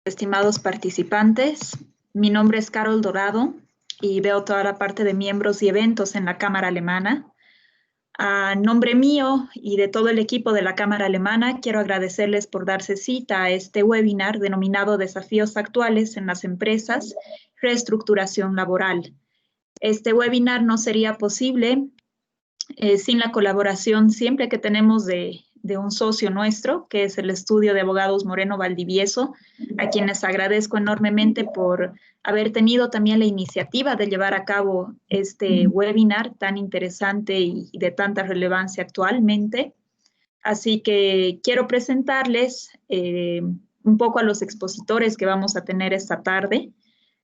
Estimados participantes, mi nombre es Carol Dorado y veo toda la parte de miembros y eventos en la Cámara Alemana. A nombre mío y de todo el equipo de la Cámara Alemana, quiero agradecerles por darse cita a este webinar denominado Desafíos actuales en las empresas, reestructuración laboral. Este webinar no sería posible sin la colaboración siempre que tenemos de un socio nuestro, que es el Estudio de Abogados Moreno Valdivieso, a quienes agradezco enormemente por haber tenido también la iniciativa de llevar a cabo este webinar tan interesante y de tanta relevancia actualmente. Así que quiero presentarles un poco a los expositores que vamos a tener esta tarde.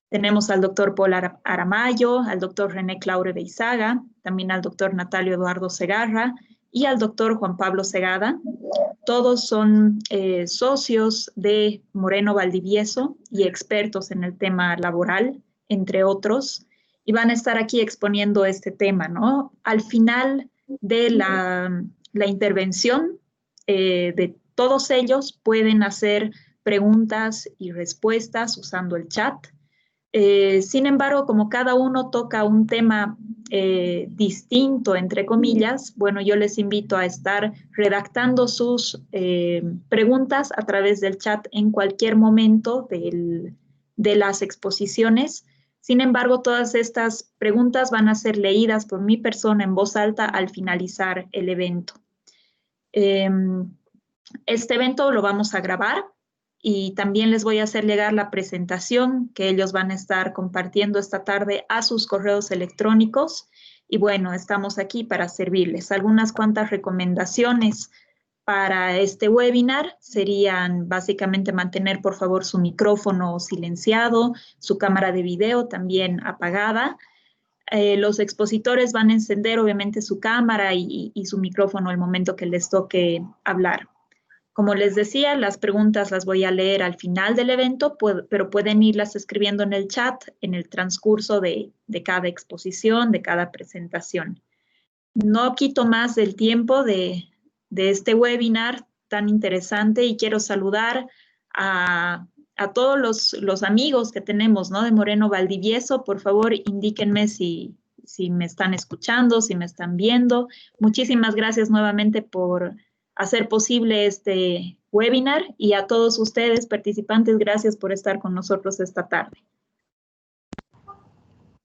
Tenemos al doctor Paul Aramayo, al doctor René Claure Beizaga, también al doctor Natalio Eduardo Segarra y al doctor Juan Pablo Segada. Todos son socios de Moreno Valdivieso y expertos en el tema laboral, entre otros, y van a estar aquí exponiendo este tema, ¿no? Al final de la intervención de todos ellos pueden hacer preguntas y respuestas usando el chat. Sin embargo, como cada uno toca un tema distinto, entre comillas, bueno, yo les invito a estar redactando sus preguntas a través del chat en cualquier momento de las exposiciones. Sin embargo, todas estas preguntas van a ser leídas por mi persona en voz alta al finalizar el evento. Este evento lo vamos a grabar y también les voy a hacer llegar la presentación que ellos van a estar compartiendo esta tarde a sus correos electrónicos. Y bueno, estamos aquí para servirles. Algunas cuantas recomendaciones para este webinar serían básicamente mantener por favor su micrófono silenciado, su cámara de video también apagada. Los expositores van a encender obviamente su cámara y su micrófono al momento que les toque hablar. Como les decía, las preguntas las voy a leer al final del evento, pero pueden irlas escribiendo en el chat en el transcurso de cada exposición, de cada presentación. No quito más del tiempo de este webinar tan interesante y quiero saludar a todos los amigos que tenemos, ¿no? De Moreno Valdivieso. Por favor, indíquenme si me están escuchando, si me están viendo. Muchísimas gracias nuevamente por hacer posible este webinar y a todos ustedes, participantes, gracias por estar con nosotros esta tarde.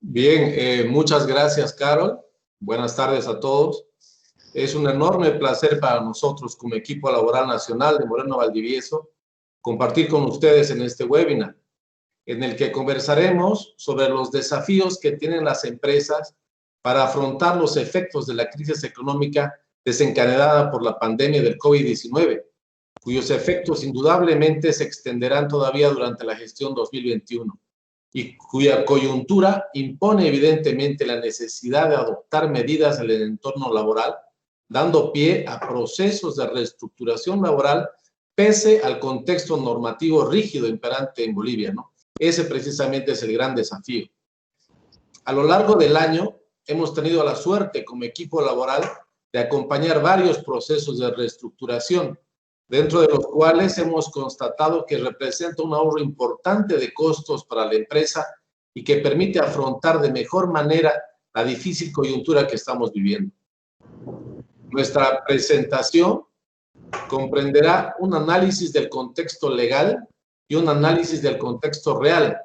Bien, muchas gracias, Carol. Buenas tardes a todos. Es un enorme placer para nosotros como equipo laboral nacional de Moreno Valdivieso compartir con ustedes en este webinar, en el que conversaremos sobre los desafíos que tienen las empresas para afrontar los efectos de la crisis económica desencadenada por la pandemia del COVID-19, cuyos efectos indudablemente se extenderán todavía durante la gestión 2021 y cuya coyuntura impone evidentemente la necesidad de adoptar medidas en el entorno laboral, dando pie a procesos de reestructuración laboral pese al contexto normativo rígido imperante en Bolivia, ¿no? Ese precisamente es el gran desafío. A lo largo del año hemos tenido la suerte como equipo laboral de acompañar varios procesos de reestructuración, dentro de los cuales hemos constatado que representa un ahorro importante de costos para la empresa y que permite afrontar de mejor manera la difícil coyuntura que estamos viviendo. Nuestra presentación comprenderá un análisis del contexto legal y un análisis del contexto real,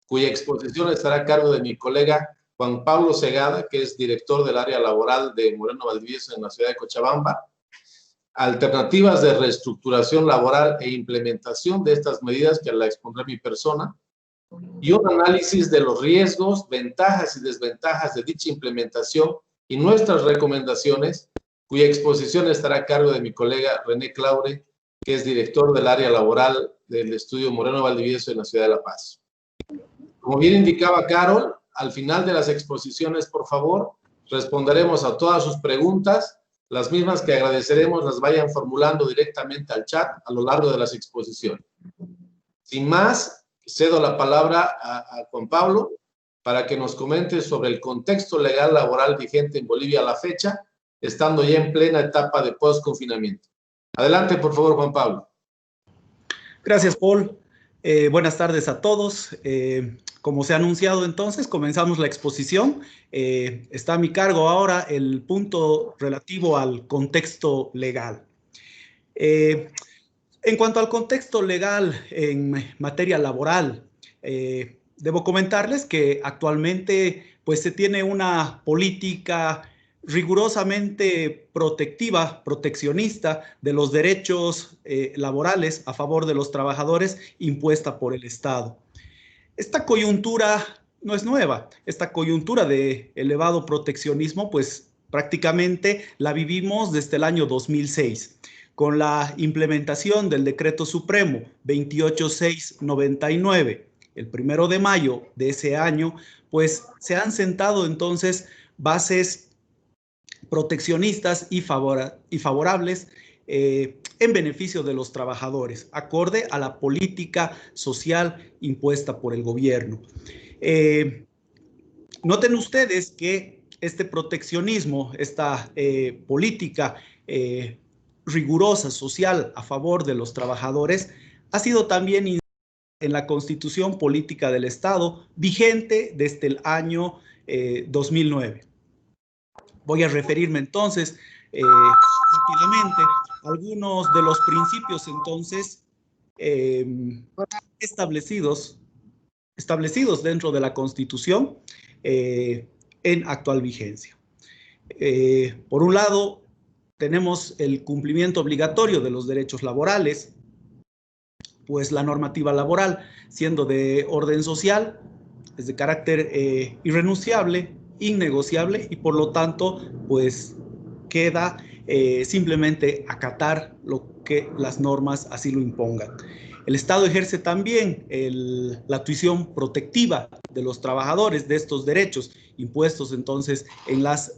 cuya exposición estará a cargo de mi colega Juan Pablo Segada, que es director del área laboral de Moreno Valdivieso en la ciudad de Cochabamba, alternativas de reestructuración laboral e implementación de estas medidas que la expondré mi persona, y un análisis de los riesgos, ventajas y desventajas de dicha implementación y nuestras recomendaciones, cuya exposición estará a cargo de mi colega René Claure, que es director del área laboral del estudio Moreno Valdivieso en la ciudad de La Paz. Como bien indicaba Carol, al final de las exposiciones, por favor, responderemos a todas sus preguntas, las mismas que agradeceremos las vayan formulando directamente al chat a lo largo de las exposiciones. Sin más, cedo la palabra a Juan Pablo para que nos comente sobre el contexto legal laboral vigente en Bolivia a la fecha, estando ya en plena etapa de post-confinamiento. Adelante, por favor, Juan Pablo. Gracias, Paul. Buenas tardes a todos. Como se ha anunciado entonces, comenzamos la exposición. Está a mi cargo ahora el punto relativo al contexto legal. En cuanto al contexto legal en materia laboral, debo comentarles que actualmente pues, se tiene una política rigurosamente proteccionista de los derechos laborales a favor de los trabajadores impuesta por el Estado. Esta coyuntura no es nueva. Esta coyuntura de elevado proteccionismo, pues prácticamente la vivimos desde el año 2006, con la implementación del Decreto Supremo 28699. El 1 de mayo de ese año, pues se han sentado entonces bases proteccionistas y favorables en beneficio de los trabajadores, acorde a la política social impuesta por el gobierno. Noten ustedes que este proteccionismo, esta política rigurosa social a favor de los trabajadores, ha sido también en la Constitución Política del Estado, vigente desde el año 2009. Voy a referirme entonces rápidamente a algunos de los principios entonces establecidos dentro de la Constitución en actual vigencia. Por un lado, tenemos el cumplimiento obligatorio de los derechos laborales, pues la normativa laboral, siendo de orden social, es de carácter irrenunciable, innegociable y por lo tanto, pues queda simplemente acatar lo que las normas así lo impongan. El Estado ejerce también la tuición protectiva de los trabajadores de estos derechos impuestos entonces en las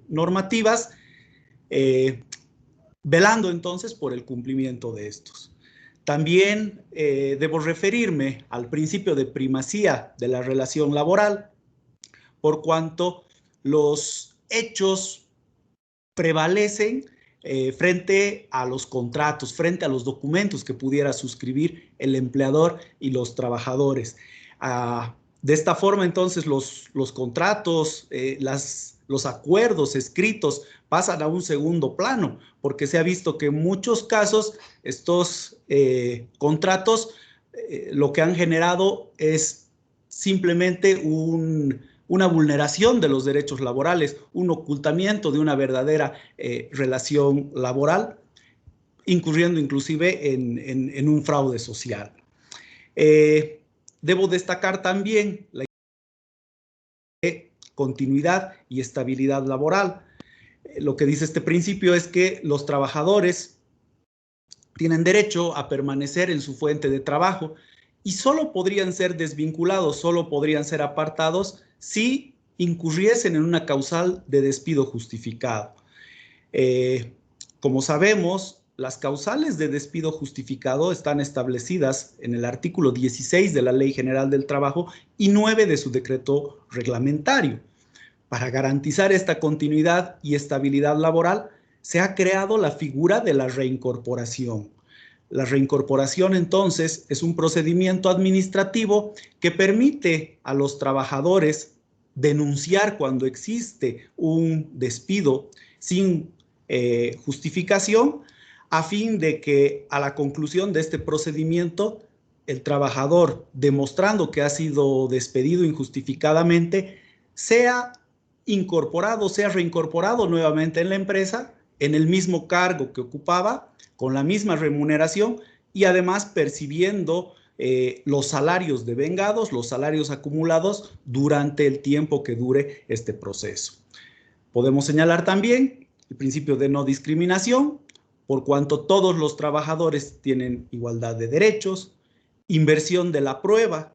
normativas, velando entonces por el cumplimiento de estos. También debo referirme al principio de primacía de la relación laboral, por cuanto los hechos prevalecen frente a los contratos, frente a los documentos que pudiera suscribir el empleador y los trabajadores. De esta forma, entonces, los contratos, los acuerdos escritos pasan a un segundo plano, porque se ha visto que en muchos casos estos contratos lo que han generado es simplemente una vulneración de los derechos laborales, un ocultamiento de una verdadera relación laboral, incurriendo inclusive en un fraude social. Debo destacar también la continuidad y estabilidad laboral. Lo que dice este principio es que los trabajadores tienen derecho a permanecer en su fuente de trabajo y solo podrían ser desvinculados, solo podrían ser apartados si incurriesen en una causal de despido justificado. Como sabemos, las causales de despido justificado están establecidas en el artículo 16 de la Ley General del Trabajo y 9 de su decreto reglamentario. Para garantizar esta continuidad y estabilidad laboral, se ha creado la figura de la reincorporación. La reincorporación, entonces, es un procedimiento administrativo que permite a los trabajadores denunciar cuando existe un despido sin justificación, a fin de que a la conclusión de este procedimiento, el trabajador, demostrando que ha sido despedido injustificadamente, sea incorporado, sea reincorporado nuevamente en la empresa, en el mismo cargo que ocupaba, con la misma remuneración y además percibiendo los salarios devengados, los salarios acumulados durante el tiempo que dure este proceso. Podemos señalar también el principio de no discriminación, por cuanto todos los trabajadores tienen igualdad de derechos, inversión de la prueba,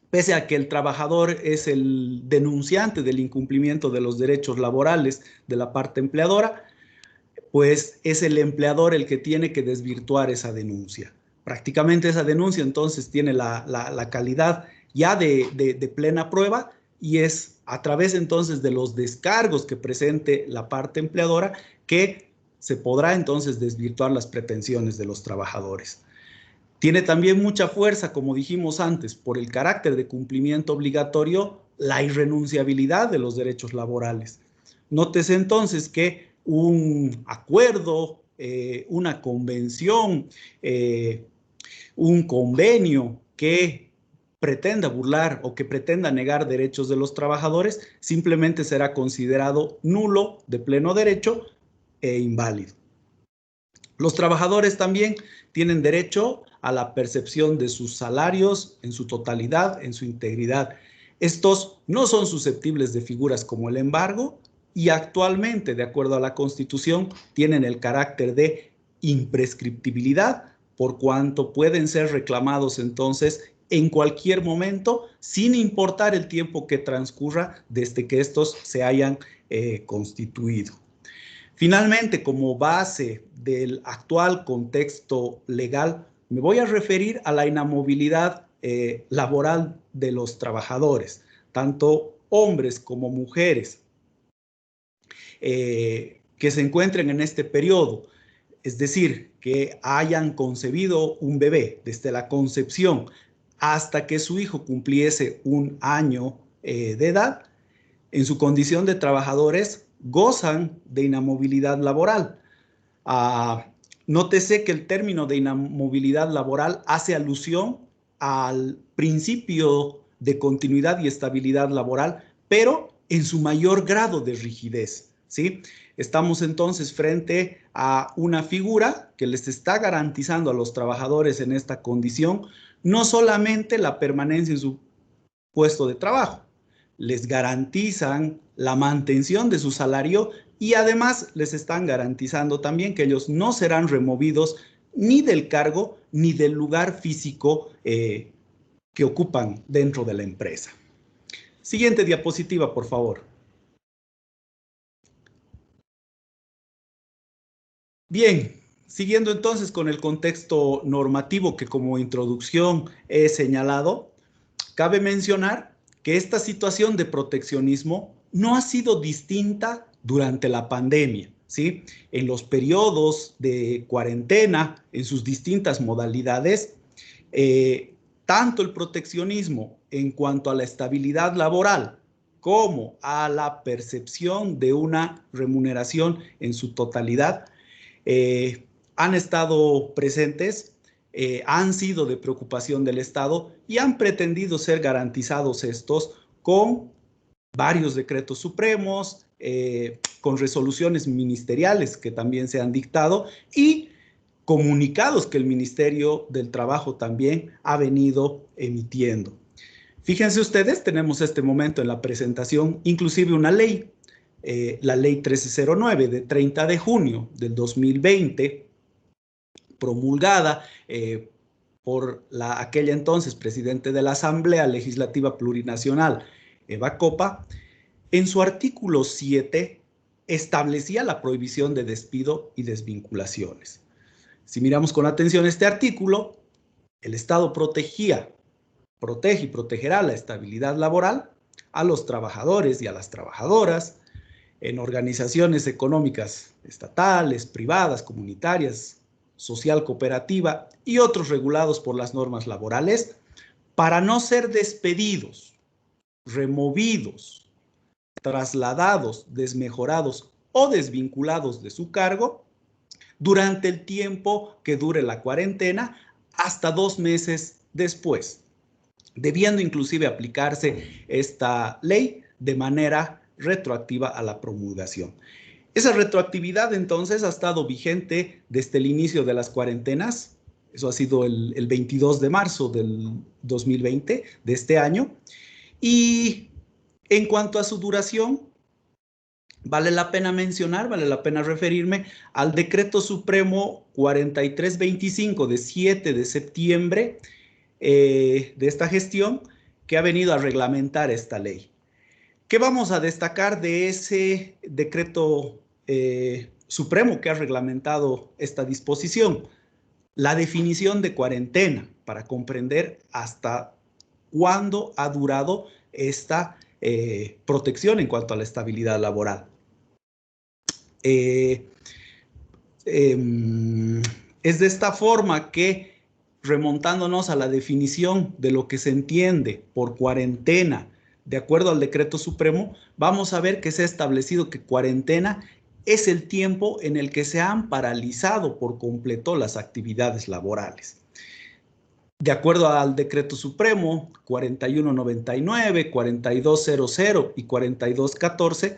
pese a que el trabajador es el denunciante del incumplimiento de los derechos laborales de la parte empleadora, pues es el empleador el que tiene que desvirtuar esa denuncia. Prácticamente esa denuncia entonces tiene la calidad ya de plena prueba y es a través entonces de los descargos que presente la parte empleadora que se podrá entonces desvirtuar las pretensiones de los trabajadores. Tiene también mucha fuerza, como dijimos antes, por el carácter de cumplimiento obligatorio, la irrenunciabilidad de los derechos laborales. Nótese entonces que un acuerdo, una convención, un convenio que pretenda burlar o que pretenda negar derechos de los trabajadores, simplemente será considerado nulo de pleno derecho e inválido. Los trabajadores también tienen derecho a la percepción de sus salarios en su totalidad, en su integridad. Estos no son susceptibles de figuras como el embargo y actualmente, de acuerdo a la Constitución, tienen el carácter de imprescriptibilidad, por cuanto pueden ser reclamados entonces en cualquier momento, sin importar el tiempo que transcurra desde que estos se hayan constituido. Finalmente, como base del actual contexto legal, me voy a referir a la inamovilidad laboral de los trabajadores, tanto hombres como mujeres, que se encuentren en este periodo, es decir, que hayan concebido un bebé desde la concepción hasta que su hijo cumpliese un año de edad, en su condición de trabajadores gozan de inamovilidad laboral. Nótese que el término de inamovilidad laboral hace alusión al principio de continuidad y estabilidad laboral, pero en su mayor grado de rigidez, ¿sí? Estamos entonces frente a una figura que les está garantizando a los trabajadores en esta condición no solamente la permanencia en su puesto de trabajo, les garantizan la mantención de su salario y además les están garantizando también que ellos no serán removidos ni del cargo ni del lugar físico que ocupan dentro de la empresa. Siguiente diapositiva, por favor. Bien, siguiendo entonces con el contexto normativo que como introducción he señalado, cabe mencionar que esta situación de proteccionismo no ha sido distinta durante la pandemia, ¿sí? En los periodos de cuarentena, en sus distintas modalidades, tanto el proteccionismo en cuanto a la estabilidad laboral como a la percepción de una remuneración en su totalidad, han estado presentes, han sido de preocupación del Estado y han pretendido ser garantizados estos con varios decretos supremos, con resoluciones ministeriales que también se han dictado y comunicados que el Ministerio del Trabajo también ha venido emitiendo. Fíjense ustedes, tenemos este momento en la presentación inclusive una ley, la ley 1309 de 30 de junio del 2020, promulgada por aquella entonces presidente de la Asamblea Legislativa Plurinacional, Eva Copa. En su artículo 7 establecía la prohibición de despido y desvinculaciones. Si miramos con atención este artículo, el Estado protege y protegerá la estabilidad laboral a los trabajadores y a las trabajadoras en organizaciones económicas estatales, privadas, comunitarias, social cooperativa y otros regulados por las normas laborales para no ser despedidos, removidos, trasladados, desmejorados o desvinculados de su cargo durante el tiempo que dure la cuarentena hasta 2 meses después, debiendo inclusive aplicarse esta ley de manera retroactiva a la promulgación. Esa retroactividad entonces ha estado vigente desde el inicio de las cuarentenas, eso ha sido el 22 de marzo del 2020, de este año, y en cuanto a su duración, vale la pena mencionar, vale la pena referirme al Decreto Supremo 4325 de 7 de septiembre de esta gestión que ha venido a reglamentar esta ley. ¿Qué vamos a destacar de ese decreto supremo que ha reglamentado esta disposición? La definición de cuarentena para comprender hasta cuándo ha durado esta protección en cuanto a la estabilidad laboral. Es de esta forma que remontándonos a la definición de lo que se entiende por cuarentena, de acuerdo al decreto supremo, vamos a ver que se ha establecido que cuarentena es el tiempo en el que se han paralizado por completo las actividades laborales. De acuerdo al decreto supremo 4199, 4200 y 4214,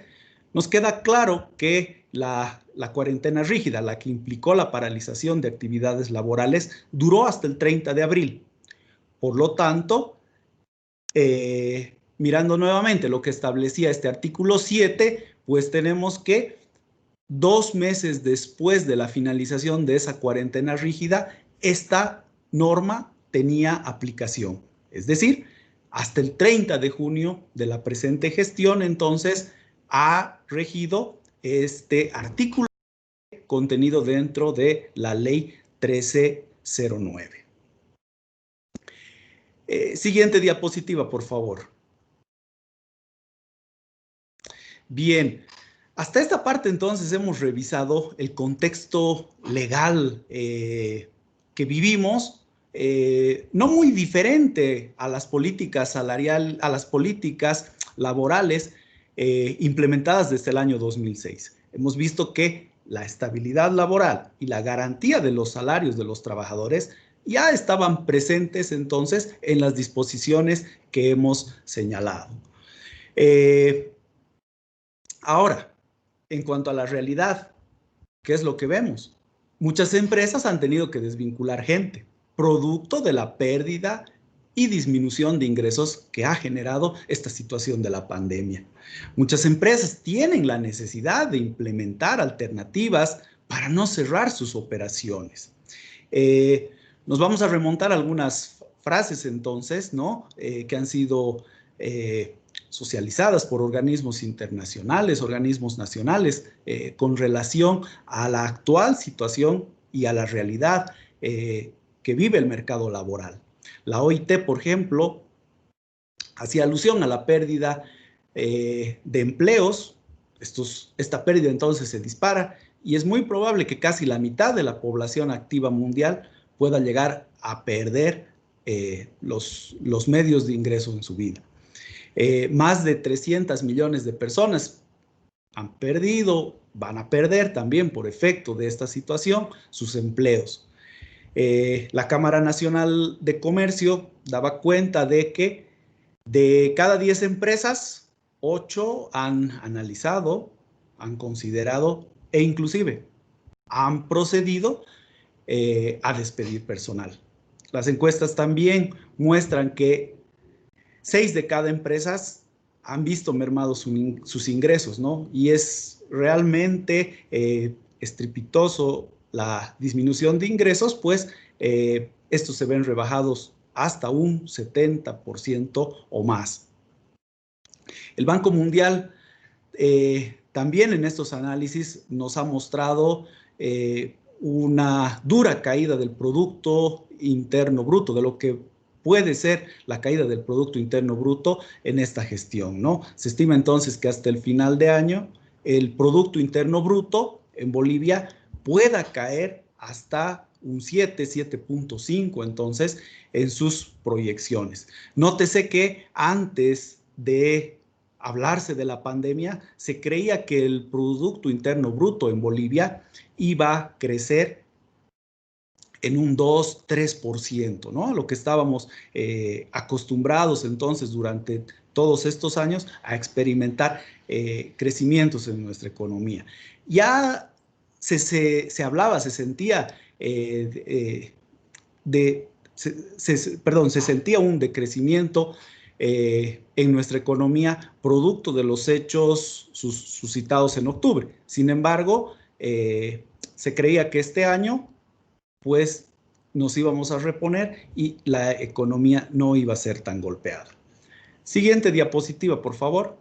nos queda claro que la cuarentena rígida, la que implicó la paralización de actividades laborales, duró hasta el 30 de abril. Por lo tanto, mirando nuevamente lo que establecía este artículo 7, pues tenemos que 2 meses después de la finalización de esa cuarentena rígida, esta norma tenía aplicación. Es decir, hasta el 30 de junio de la presente gestión, entonces, ha regido este artículo contenido dentro de la ley 1309. Siguiente diapositiva, por favor. Bien, hasta esta parte entonces hemos revisado el contexto legal que vivimos, no muy diferente a las políticas salariales, a las políticas laborales implementadas desde el año 2006. Hemos visto que la estabilidad laboral y la garantía de los salarios de los trabajadores ya estaban presentes entonces en las disposiciones que hemos señalado. Ahora, en cuanto a la realidad, ¿qué es lo que vemos? Muchas empresas han tenido que desvincular gente, producto de la pérdida y disminución de ingresos que ha generado esta situación de la pandemia. Muchas empresas tienen la necesidad de implementar alternativas para no cerrar sus operaciones. Nos vamos a remontar a algunas frases entonces, ¿no? Que han sido socializadas por organismos internacionales, organismos nacionales, con relación a la actual situación y a la realidad que vive el mercado laboral. La OIT, por ejemplo, hacía alusión a la pérdida de empleos. Esta pérdida entonces se dispara y es muy probable que casi la mitad de la población activa mundial pueda llegar a perder los medios de ingreso en su vida. Más de 300 millones de personas han perdido, van a perder también por efecto de esta situación sus empleos. La Cámara Nacional de Comercio daba cuenta de que de cada 10 empresas, 8 han analizado, han considerado e inclusive han procedido a despedir personal. Las encuestas también muestran que 6 de cada empresas han visto mermados sus ingresos, ¿no? Y es realmente estrepitoso la disminución de ingresos, pues estos se ven rebajados hasta un 70% o más. El Banco Mundial también en estos análisis nos ha mostrado una dura caída del Producto Interno Bruto, de lo que puede ser la caída del Producto Interno Bruto en esta gestión, ¿no? Se estima entonces que hasta el final de año el Producto Interno Bruto en Bolivia pueda caer hasta un 7.5 entonces en sus proyecciones. Nótese que antes de hablarse de la pandemia, se creía que el Producto Interno Bruto en Bolivia iba a crecer en un 2-3%, ¿no? Lo que estábamos acostumbrados entonces durante todos estos años a experimentar crecimientos en nuestra economía. Ya se hablaba, se sentía se sentía un decrecimiento en nuestra economía producto de los hechos suscitados en octubre. Sin embargo, se creía que este año pues nos íbamos a reponer y la economía no iba a ser tan golpeada. Siguiente diapositiva, por favor.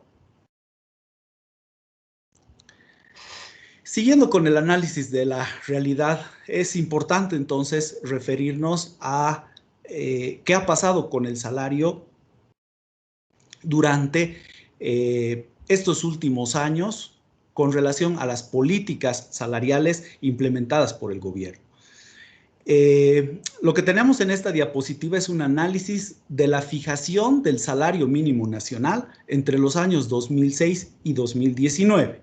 Siguiendo con el análisis de la realidad, es importante entonces referirnos a qué ha pasado con el salario durante estos últimos años con relación a las políticas salariales implementadas por el gobierno. Lo que tenemos en esta diapositiva es un análisis de la fijación del salario mínimo nacional entre los años 2006 y 2019. El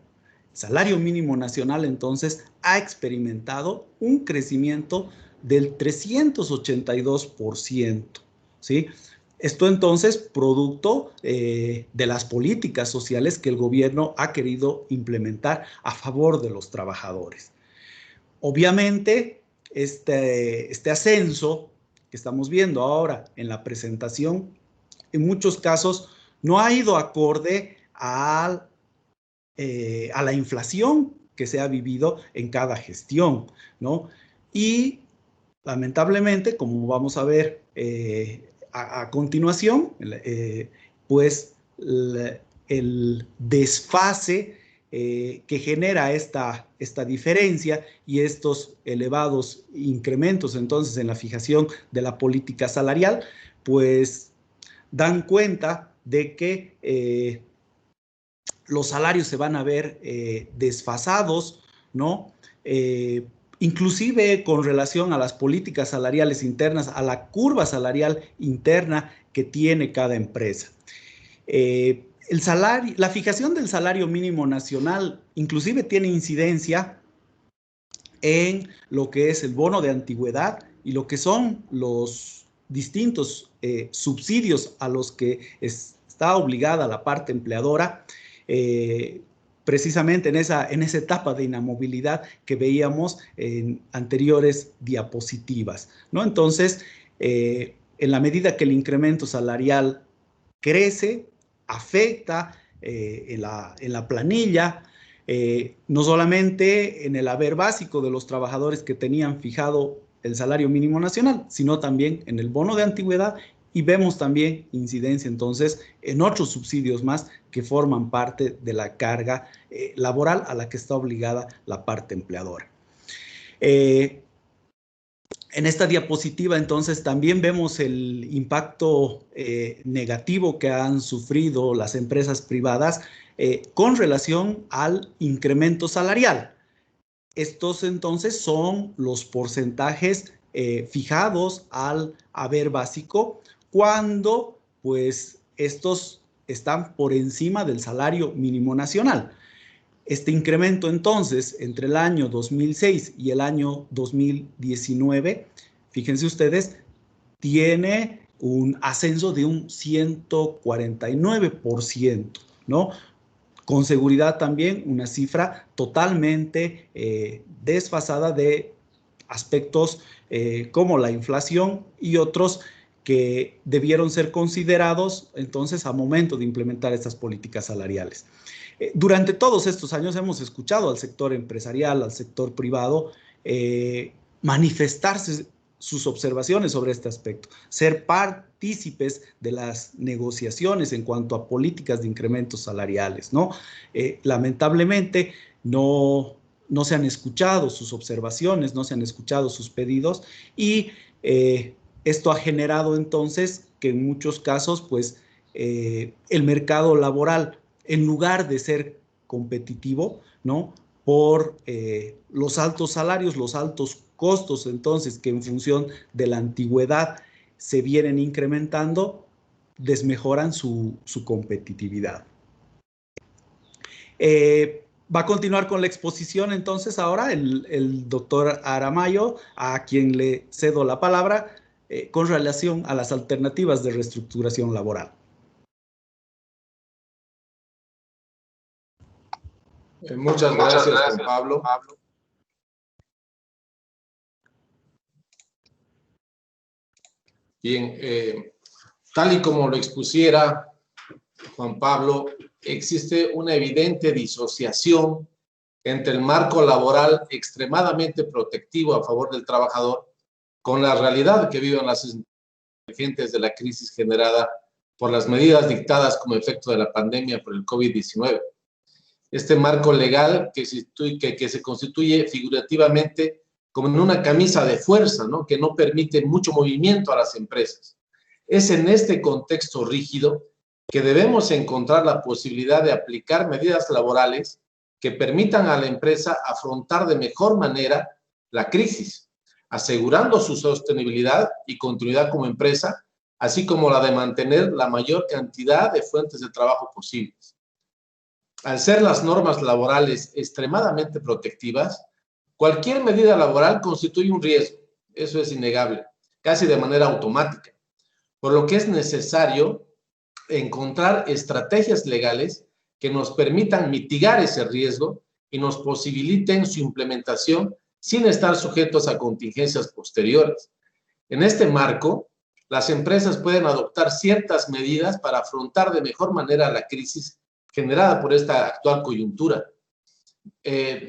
salario mínimo nacional, entonces, ha experimentado un crecimiento del 382%, ¿sí? Esto, entonces, producto de las políticas sociales que el gobierno ha querido implementar a favor de los trabajadores. Obviamente, este ascenso que estamos viendo ahora en la presentación, en muchos casos no ha ido acorde a la inflación que se ha vivido en cada gestión, ¿no? Y lamentablemente, como vamos a ver a continuación, pues el desfase que genera esta diferencia y estos elevados incrementos entonces en la fijación de la política salarial, pues dan cuenta de que los salarios se van a ver desfasados, ¿no? Inclusive con relación a las políticas salariales internas, a la curva salarial interna que tiene cada empresa. La fijación del salario mínimo nacional inclusive tiene incidencia en lo que es el bono de antigüedad y lo que son los distintos subsidios a los que está obligada la parte empleadora, precisamente en esa etapa de inamovilidad que veíamos en anteriores diapositivas, ¿no? Entonces, en la medida que el incremento salarial crece, afecta en la planilla, no solamente en el haber básico de los trabajadores que tenían fijado el salario mínimo nacional, sino también en el bono de antigüedad, y vemos también incidencia entonces en otros subsidios más que forman parte de la carga laboral a la que está obligada la parte empleadora. En esta diapositiva entonces también vemos el impacto negativo que han sufrido las empresas privadas con relación al incremento salarial. Estos entonces son los porcentajes fijados al haber básico cuando pues estos están por encima del salario mínimo nacional. Este incremento entonces entre el año 2006 y el año 2019, fíjense ustedes, tiene un ascenso de un 149%, ¿no? Con seguridad también una cifra totalmente desfasada de aspectos como la inflación y otros que debieron ser considerados entonces a momento de implementar estas políticas salariales. Durante todos estos años hemos escuchado al sector empresarial, al sector privado, manifestarse sus observaciones sobre este aspecto, ser partícipes de las negociaciones en cuanto a políticas de incrementos salariales, ¿no? Lamentablemente no se han escuchado sus observaciones, no se han escuchado sus pedidos y esto ha generado entonces que en muchos casos pues el mercado laboral, en lugar de ser competitivo, ¿no? Por los altos salarios, los altos costos entonces que en función de la antigüedad se vienen incrementando, desmejoran su competitividad. Va a continuar con la exposición entonces ahora el doctor Aramayo, a quien le cedo la palabra con relación a las alternativas de reestructuración laboral. Muchas gracias, Juan Pablo. Bien, tal y como lo expusiera Juan Pablo, existe una evidente disociación entre el marco laboral extremadamente protectivo a favor del trabajador con la realidad que viven las emergentes de la crisis generada por las medidas dictadas como efecto de la pandemia por el COVID-19. Este marco legal que se constituye figurativamente como en una camisa de fuerza, ¿no? Que no permite mucho movimiento a las empresas. Es en este contexto rígido que debemos encontrar la posibilidad de aplicar medidas laborales que permitan a la empresa afrontar de mejor manera la crisis, asegurando su sostenibilidad y continuidad como empresa, así como la de mantener la mayor cantidad de fuentes de trabajo posibles. Al ser las normas laborales extremadamente protectivas, cualquier medida laboral constituye un riesgo, eso es innegable, casi de manera automática, por lo que es necesario encontrar estrategias legales que nos permitan mitigar ese riesgo y nos posibiliten su implementación sin estar sujetos a contingencias posteriores. En este marco, las empresas pueden adoptar ciertas medidas para afrontar de mejor manera la crisis generada por esta actual coyuntura.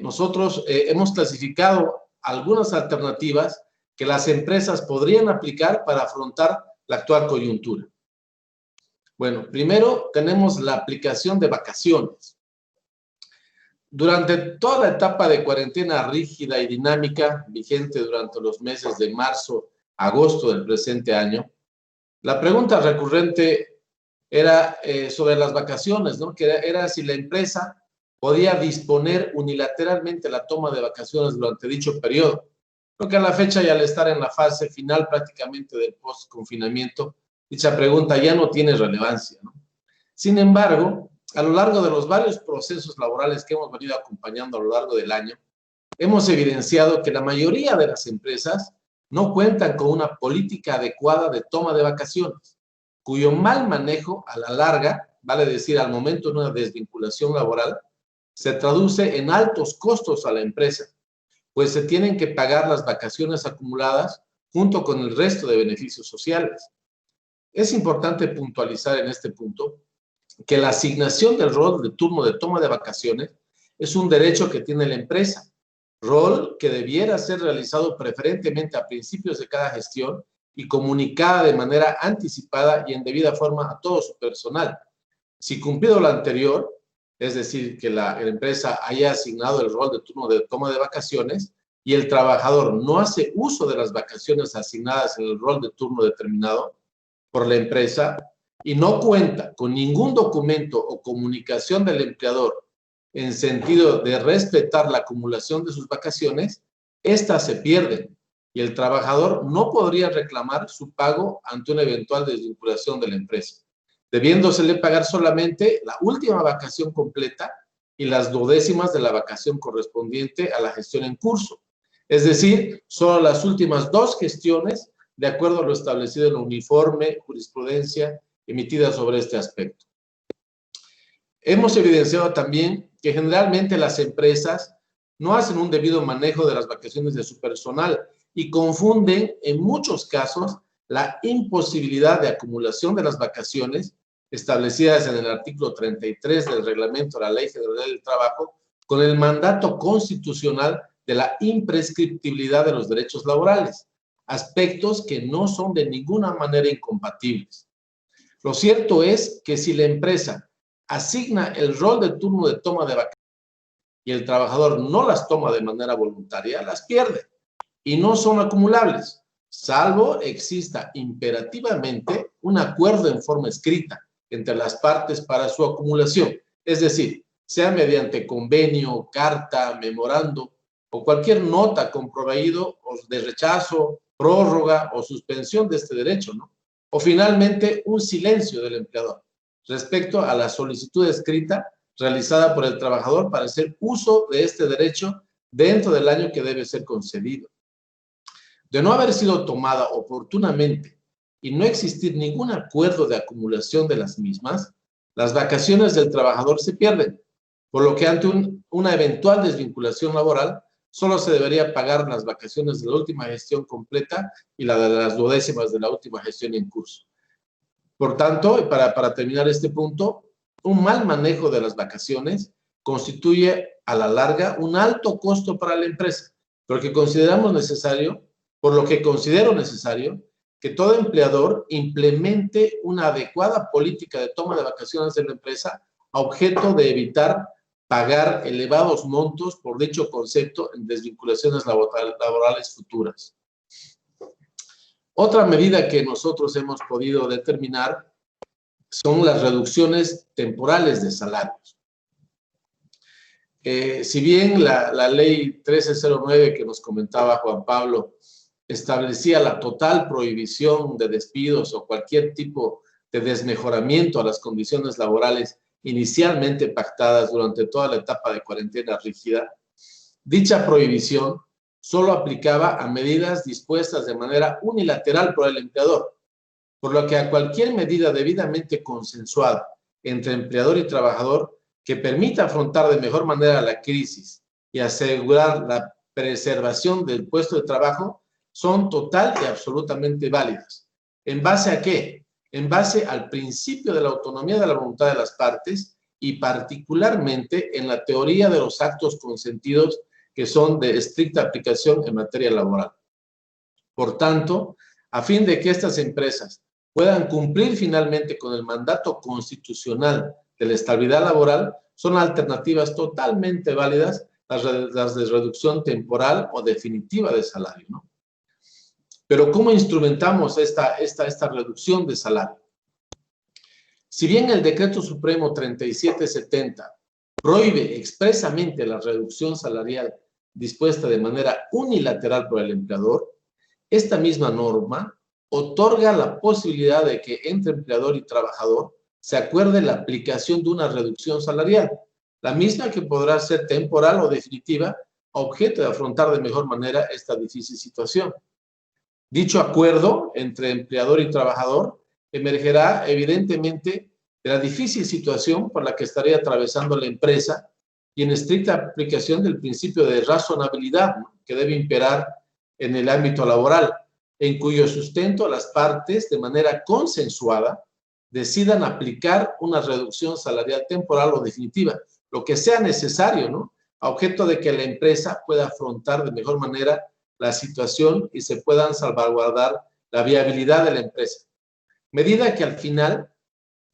Nosotros hemos clasificado algunas alternativas que las empresas podrían aplicar para afrontar la actual coyuntura. Bueno, primero tenemos la aplicación de vacaciones. Durante toda la etapa de cuarentena rígida y dinámica vigente durante los meses de marzo a agosto del presente año, la pregunta recurrente era sobre las vacaciones, ¿no? Que era si la empresa podía disponer unilateralmente la toma de vacaciones durante dicho periodo. Creo que a la fecha y al estar en la fase final prácticamente del post-confinamiento, dicha pregunta ya no tiene relevancia, ¿no? Sin embargo, a lo largo de los varios procesos laborales que hemos venido acompañando a lo largo del año, hemos evidenciado que la mayoría de las empresas no cuentan con una política adecuada de toma de vacaciones, cuyo mal manejo a la larga, vale decir al momento de una desvinculación laboral, se traduce en altos costos a la empresa, pues se tienen que pagar las vacaciones acumuladas junto con el resto de beneficios sociales. Es importante puntualizar en este punto que la asignación del rol de turno de toma de vacaciones es un derecho que tiene la empresa, rol que debiera ser realizado preferentemente a principios de cada gestión y comunicada de manera anticipada y en debida forma a todo su personal. Si cumplido lo anterior, es decir, que la empresa haya asignado el rol de turno de toma de vacaciones y el trabajador no hace uso de las vacaciones asignadas en el rol de turno determinado por la empresa y no cuenta con ningún documento o comunicación del empleador en sentido de respetar la acumulación de sus vacaciones, éstas se pierden y el trabajador no podría reclamar su pago ante una eventual desvinculación de la empresa, debiéndosele pagar solamente la última vacación completa y las 12º de la vacación correspondiente a la gestión en curso. Es decir, solo las últimas 2 gestiones, de acuerdo a lo establecido en la uniforme jurisprudencia emitida sobre este aspecto. Hemos evidenciado también que generalmente las empresas no hacen un debido manejo de las vacaciones de su personal y confunden en muchos casos la imposibilidad de acumulación de las vacaciones establecidas en el artículo 33 del reglamento de la Ley General del Trabajo con el mandato constitucional de la imprescriptibilidad de los derechos laborales, aspectos que no son de ninguna manera incompatibles. Lo cierto es que si la empresa asigna el rol de turno de toma de vacaciones y el trabajador no las toma de manera voluntaria, las pierde y no son acumulables, salvo exista imperativamente un acuerdo en forma escrita entre las partes para su acumulación, es decir, sea mediante convenio, carta, memorando o cualquier nota con proveído de rechazo, prórroga o suspensión de este derecho, ¿no? O finalmente un silencio del empleador respecto a la solicitud escrita realizada por el trabajador para hacer uso de este derecho dentro del año que debe ser concedido. De no haber sido tomada oportunamente y no existir ningún acuerdo de acumulación de las mismas, las vacaciones del trabajador se pierden, por lo que ante una eventual desvinculación laboral, solo se debería pagar las vacaciones de la última gestión completa y la de las 12º de la última gestión en curso. Por tanto, para terminar este punto, un mal manejo de las vacaciones constituye a la larga un alto costo para la empresa, por lo que considero necesario que todo empleador implemente una adecuada política de toma de vacaciones en la empresa a objeto de evitar pagar elevados montos por dicho concepto en desvinculaciones laborales futuras. Otra medida que nosotros hemos podido determinar son las reducciones temporales de salarios. Si bien la ley 1309 que nos comentaba Juan Pablo establecía la total prohibición de despidos o cualquier tipo de desmejoramiento a las condiciones laborales inicialmente pactadas durante toda la etapa de cuarentena rígida, dicha prohibición solo aplicaba a medidas dispuestas de manera unilateral por el empleador, por lo que a cualquier medida debidamente consensuada entre empleador y trabajador que permita afrontar de mejor manera la crisis y asegurar la preservación del puesto de trabajo son total y absolutamente válidas. ¿En base a qué? En base al principio de la autonomía de la voluntad de las partes y particularmente en la teoría de los actos consentidos que son de estricta aplicación en materia laboral. Por tanto, a fin de que estas empresas puedan cumplir finalmente con el mandato constitucional de la estabilidad laboral, son alternativas totalmente válidas las de reducción temporal o definitiva de salario, ¿no? Pero ¿cómo instrumentamos esta reducción de salario? Si bien el Decreto Supremo 3770 prohíbe expresamente la reducción salarial dispuesta de manera unilateral por el empleador, esta misma norma otorga la posibilidad de que entre empleador y trabajador se acuerde la aplicación de una reducción salarial, la misma que podrá ser temporal o definitiva, a objeto de afrontar de mejor manera esta difícil situación. Dicho acuerdo entre empleador y trabajador emergerá evidentemente de la difícil situación por la que estaría atravesando la empresa y en estricta aplicación del principio de razonabilidad, ¿no?, que debe imperar en el ámbito laboral, en cuyo sustento las partes, de manera consensuada, decidan aplicar una reducción salarial temporal o definitiva, lo que sea necesario, ¿no?, a objeto de que la empresa pueda afrontar de mejor manera la situación y se puedan salvaguardar la viabilidad de la empresa. Medida que al final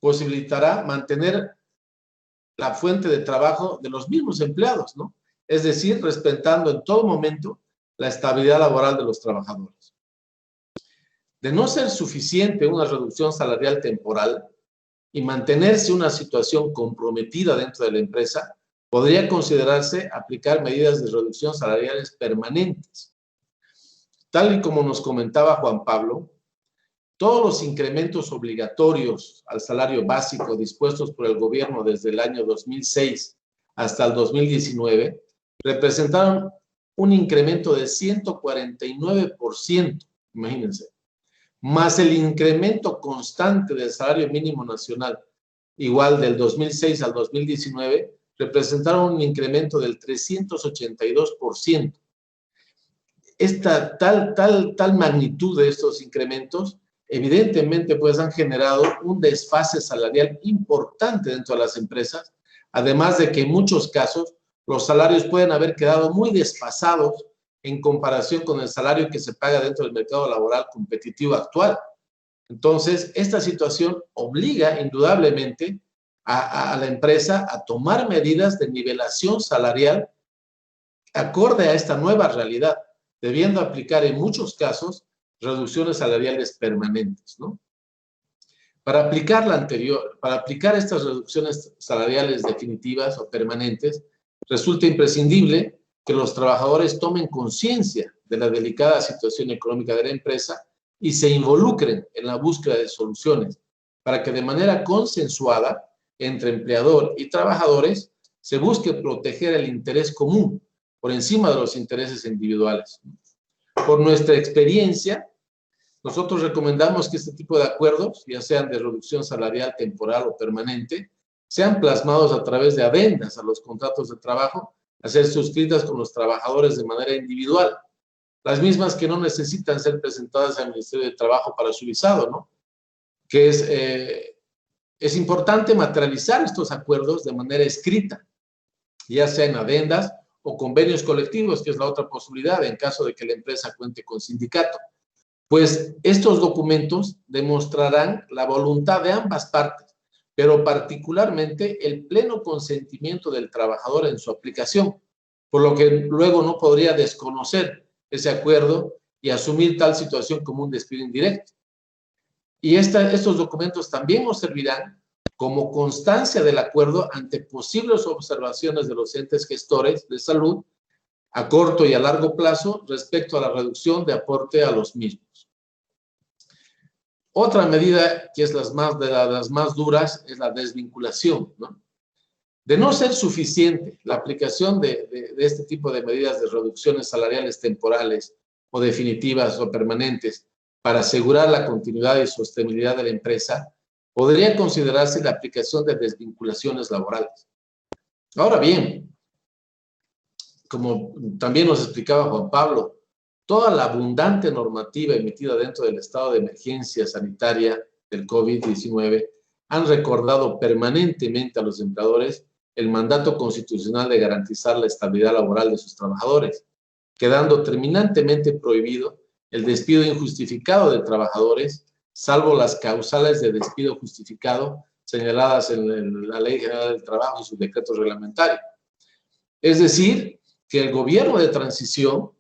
posibilitará mantener la fuente de trabajo de los mismos empleados, ¿no? Es decir, respetando en todo momento la estabilidad laboral de los trabajadores. De no ser suficiente una reducción salarial temporal y mantenerse una situación comprometida dentro de la empresa, podría considerarse aplicar medidas de reducción salariales permanentes. Tal y como nos comentaba Juan Pablo, todos los incrementos obligatorios al salario básico dispuestos por el gobierno desde el año 2006 hasta el 2019 representaron un incremento de 149%, imagínense, más el incremento constante del salario mínimo nacional, igual del 2006 al 2019, representaron un incremento del 382%. Esta tal magnitud de estos incrementos evidentemente pues han generado un desfase salarial importante dentro de las empresas, además de que en muchos casos los salarios pueden haber quedado muy desfasados en comparación con el salario que se paga dentro del mercado laboral competitivo actual. Entonces, esta situación obliga indudablemente a la empresa a tomar medidas de nivelación salarial acorde a esta nueva realidad, debiendo aplicar en muchos casos reducciones salariales permanentes, ¿no? Para aplicar estas reducciones salariales definitivas o permanentes, resulta imprescindible que los trabajadores tomen conciencia de la delicada situación económica de la empresa y se involucren en la búsqueda de soluciones para que de manera consensuada entre empleador y trabajadores se busque proteger el interés común por encima de los intereses individuales. Por nuestra experiencia, nosotros recomendamos que este tipo de acuerdos, ya sean de reducción salarial temporal o permanente, sean plasmados a través de adendas a los contratos de trabajo, a ser suscritas con los trabajadores de manera individual, las mismas que no necesitan ser presentadas al Ministerio de Trabajo para su visado, ¿no? Que es importante materializar estos acuerdos de manera escrita, ya sea en adendas o convenios colectivos, que es la otra posibilidad en caso de que la empresa cuente con sindicato. Pues estos documentos demostrarán la voluntad de ambas partes, pero particularmente el pleno consentimiento del trabajador en su aplicación, por lo que luego no podría desconocer ese acuerdo y asumir tal situación como un despido indirecto. Y estos documentos también nos servirán como constancia del acuerdo ante posibles observaciones de los entes gestores de salud a corto y a largo plazo respecto a la reducción de aporte a los mismos. Otra medida que es de las más duras es la desvinculación, ¿no? De no ser suficiente la aplicación de este tipo de medidas de reducciones salariales temporales o definitivas o permanentes para asegurar la continuidad y sostenibilidad de la empresa, podría considerarse la aplicación de desvinculaciones laborales. Ahora bien, como también nos explicaba Juan Pablo, toda la abundante normativa emitida dentro del estado de emergencia sanitaria del COVID-19 han recordado permanentemente a los empleadores el mandato constitucional de garantizar la estabilidad laboral de sus trabajadores, quedando terminantemente prohibido el despido injustificado de trabajadores, salvo las causales de despido justificado señaladas en la Ley General del Trabajo y sus decretos reglamentarios. Es decir, que el gobierno de transición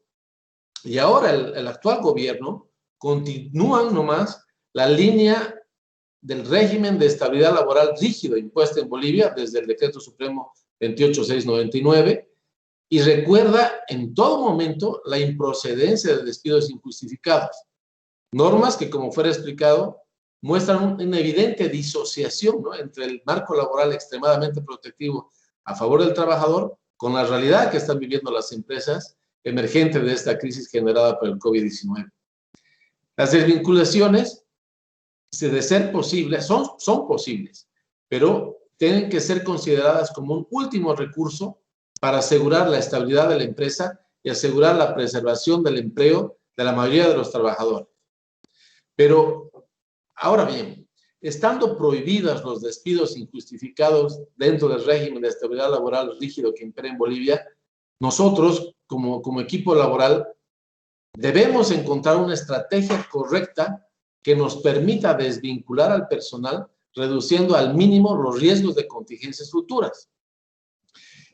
y ahora el actual gobierno continúan nomás la línea del régimen de estabilidad laboral rígido impuesta en Bolivia desde el Decreto Supremo 28699 y recuerda en todo momento la improcedencia de despidos injustificados. Normas que, como fuera explicado, muestran una evidente disociación, ¿no?, entre el marco laboral extremadamente protectivo a favor del trabajador con la realidad que están viviendo las empresas emergentes de esta crisis generada por el COVID-19. Las desvinculaciones, de ser posibles, son posibles, pero tienen que ser consideradas como un último recurso para asegurar la estabilidad de la empresa y asegurar la preservación del empleo de la mayoría de los trabajadores. Pero, ahora bien, estando prohibidos los despidos injustificados dentro del régimen de estabilidad laboral rígido que impera en Bolivia, nosotros, como equipo laboral, debemos encontrar una estrategia correcta que nos permita desvincular al personal, reduciendo al mínimo los riesgos de contingencias futuras.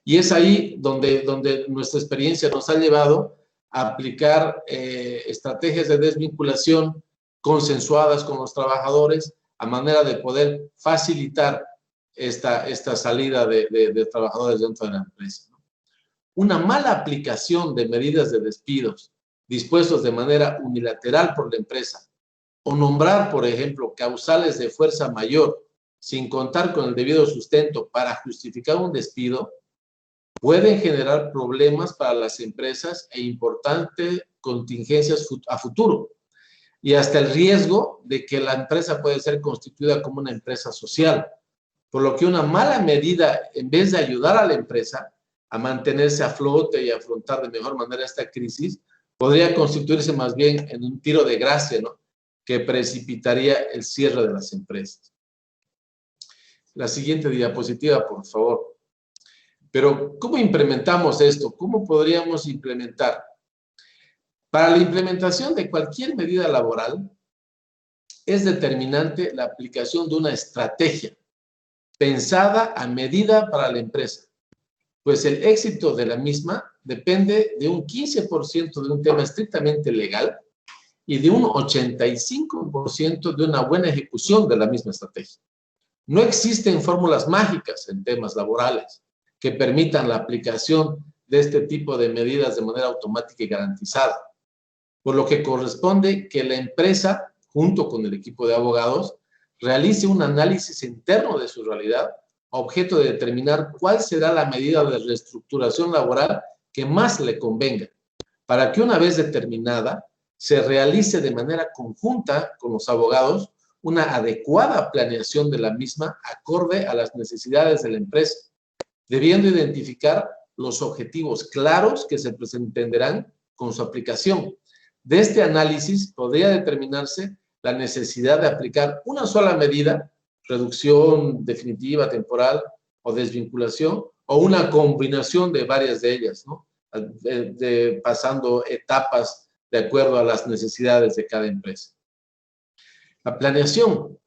Y es ahí donde nuestra experiencia nos ha llevado a aplicar estrategias de desvinculación consensuadas con los trabajadores a manera de poder facilitar esta salida de trabajadores dentro de la empresa. Una mala aplicación de medidas de despidos dispuestos de manera unilateral por la empresa o nombrar, por ejemplo, causales de fuerza mayor sin contar con el debido sustento para justificar un despido, pueden generar problemas para las empresas e importantes contingencias a futuro, y hasta el riesgo de que la empresa puede ser constituida como una empresa social, por lo que una mala medida, en vez de ayudar a la empresa a mantenerse a flote y afrontar de mejor manera esta crisis, podría constituirse más bien en un tiro de gracia, ¿no?, que precipitaría el cierre de las empresas. La siguiente diapositiva, por favor. Pero, ¿cómo implementamos esto? ¿Cómo podríamos implementar? Para la implementación de cualquier medida laboral, es determinante la aplicación de una estrategia pensada a medida para la empresa, pues el éxito de la misma depende de un 15% de un tema estrictamente legal y de un 85% de una buena ejecución de la misma estrategia. No existen fórmulas mágicas en temas laborales que permitan la aplicación de este tipo de medidas de manera automática y garantizada, por lo que corresponde que la empresa, junto con el equipo de abogados, realice un análisis interno de su realidad, a objeto de determinar cuál será la medida de reestructuración laboral que más le convenga, para que una vez determinada, se realice de manera conjunta con los abogados una adecuada planeación de la misma acorde a las necesidades de la empresa, debiendo identificar los objetivos claros que se pretenderán con su aplicación. De este análisis podría determinarse la necesidad de aplicar una sola medida, reducción definitiva, temporal o desvinculación, o una combinación de varias de ellas, ¿no?, pasando etapas de acuerdo a las necesidades de cada empresa. La planeación.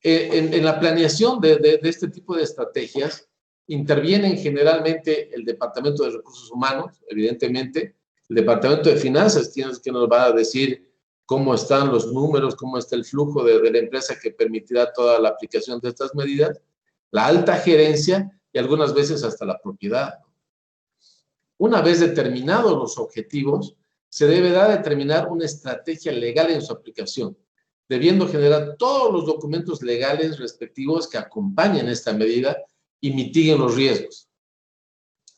En la planeación de este tipo de estrategias intervienen generalmente el Departamento de Recursos Humanos, evidentemente, el Departamento de Finanzas, que nos va a decir cómo están los números, cómo está el flujo de la empresa que permitirá toda la aplicación de estas medidas, la alta gerencia y algunas veces hasta la propiedad. Una vez determinados los objetivos, se deberá determinar una estrategia legal en su aplicación, debiendo generar todos los documentos legales respectivos que acompañen esta medida y mitiguen los riesgos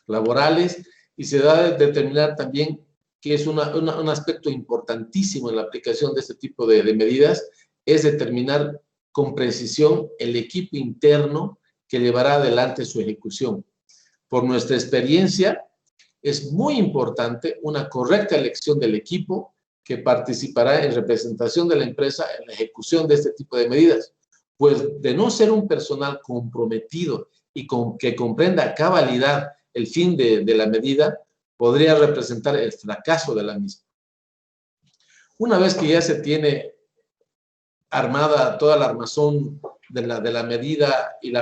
laborales, y se da de determinar también que es un aspecto importantísimo en la aplicación de este tipo de medidas, es determinar con precisión el equipo interno que llevará adelante su ejecución. Por nuestra experiencia, es muy importante una correcta elección del equipo que participará en representación de la empresa en la ejecución de este tipo de medidas, pues de no ser un personal comprometido y que comprenda a cabalidad el fin de la medida, podría representar el fracaso de la misma. Una vez que ya se tiene armada toda la armazón de la medida y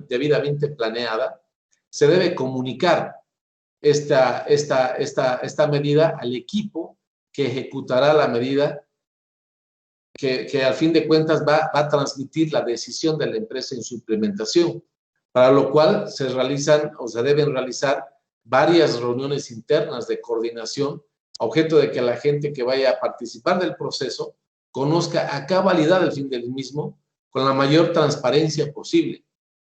debidamente planeada, se debe comunicar esta medida al equipo que ejecutará la medida, que al fin de cuentas va a transmitir la decisión de la empresa en su implementación, para lo cual se realizan o se deben realizar varias reuniones internas de coordinación, a objeto de que la gente que vaya a participar del proceso conozca a cabalidad el fin del mismo con la mayor transparencia posible.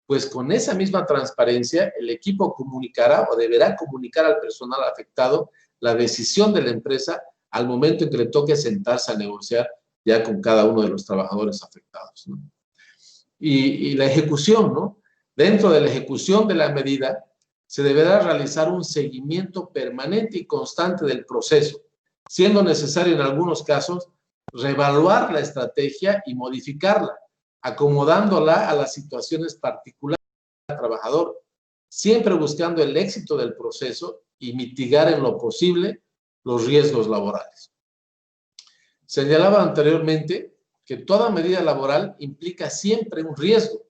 Pues con esa misma transparencia, el equipo comunicará o deberá comunicar al personal afectado la decisión de la empresa al momento en que le toque sentarse a negociar ya con cada uno de los trabajadores afectados, ¿no? Y la ejecución, ¿no? Dentro de la ejecución de la medida, se deberá realizar un seguimiento permanente y constante del proceso, siendo necesario en algunos casos reevaluar la estrategia y modificarla, acomodándola a las situaciones particulares del trabajador, siempre buscando el éxito del proceso y mitigar en lo posible los riesgos laborales. Señalaba anteriormente que toda medida laboral implica siempre un riesgo,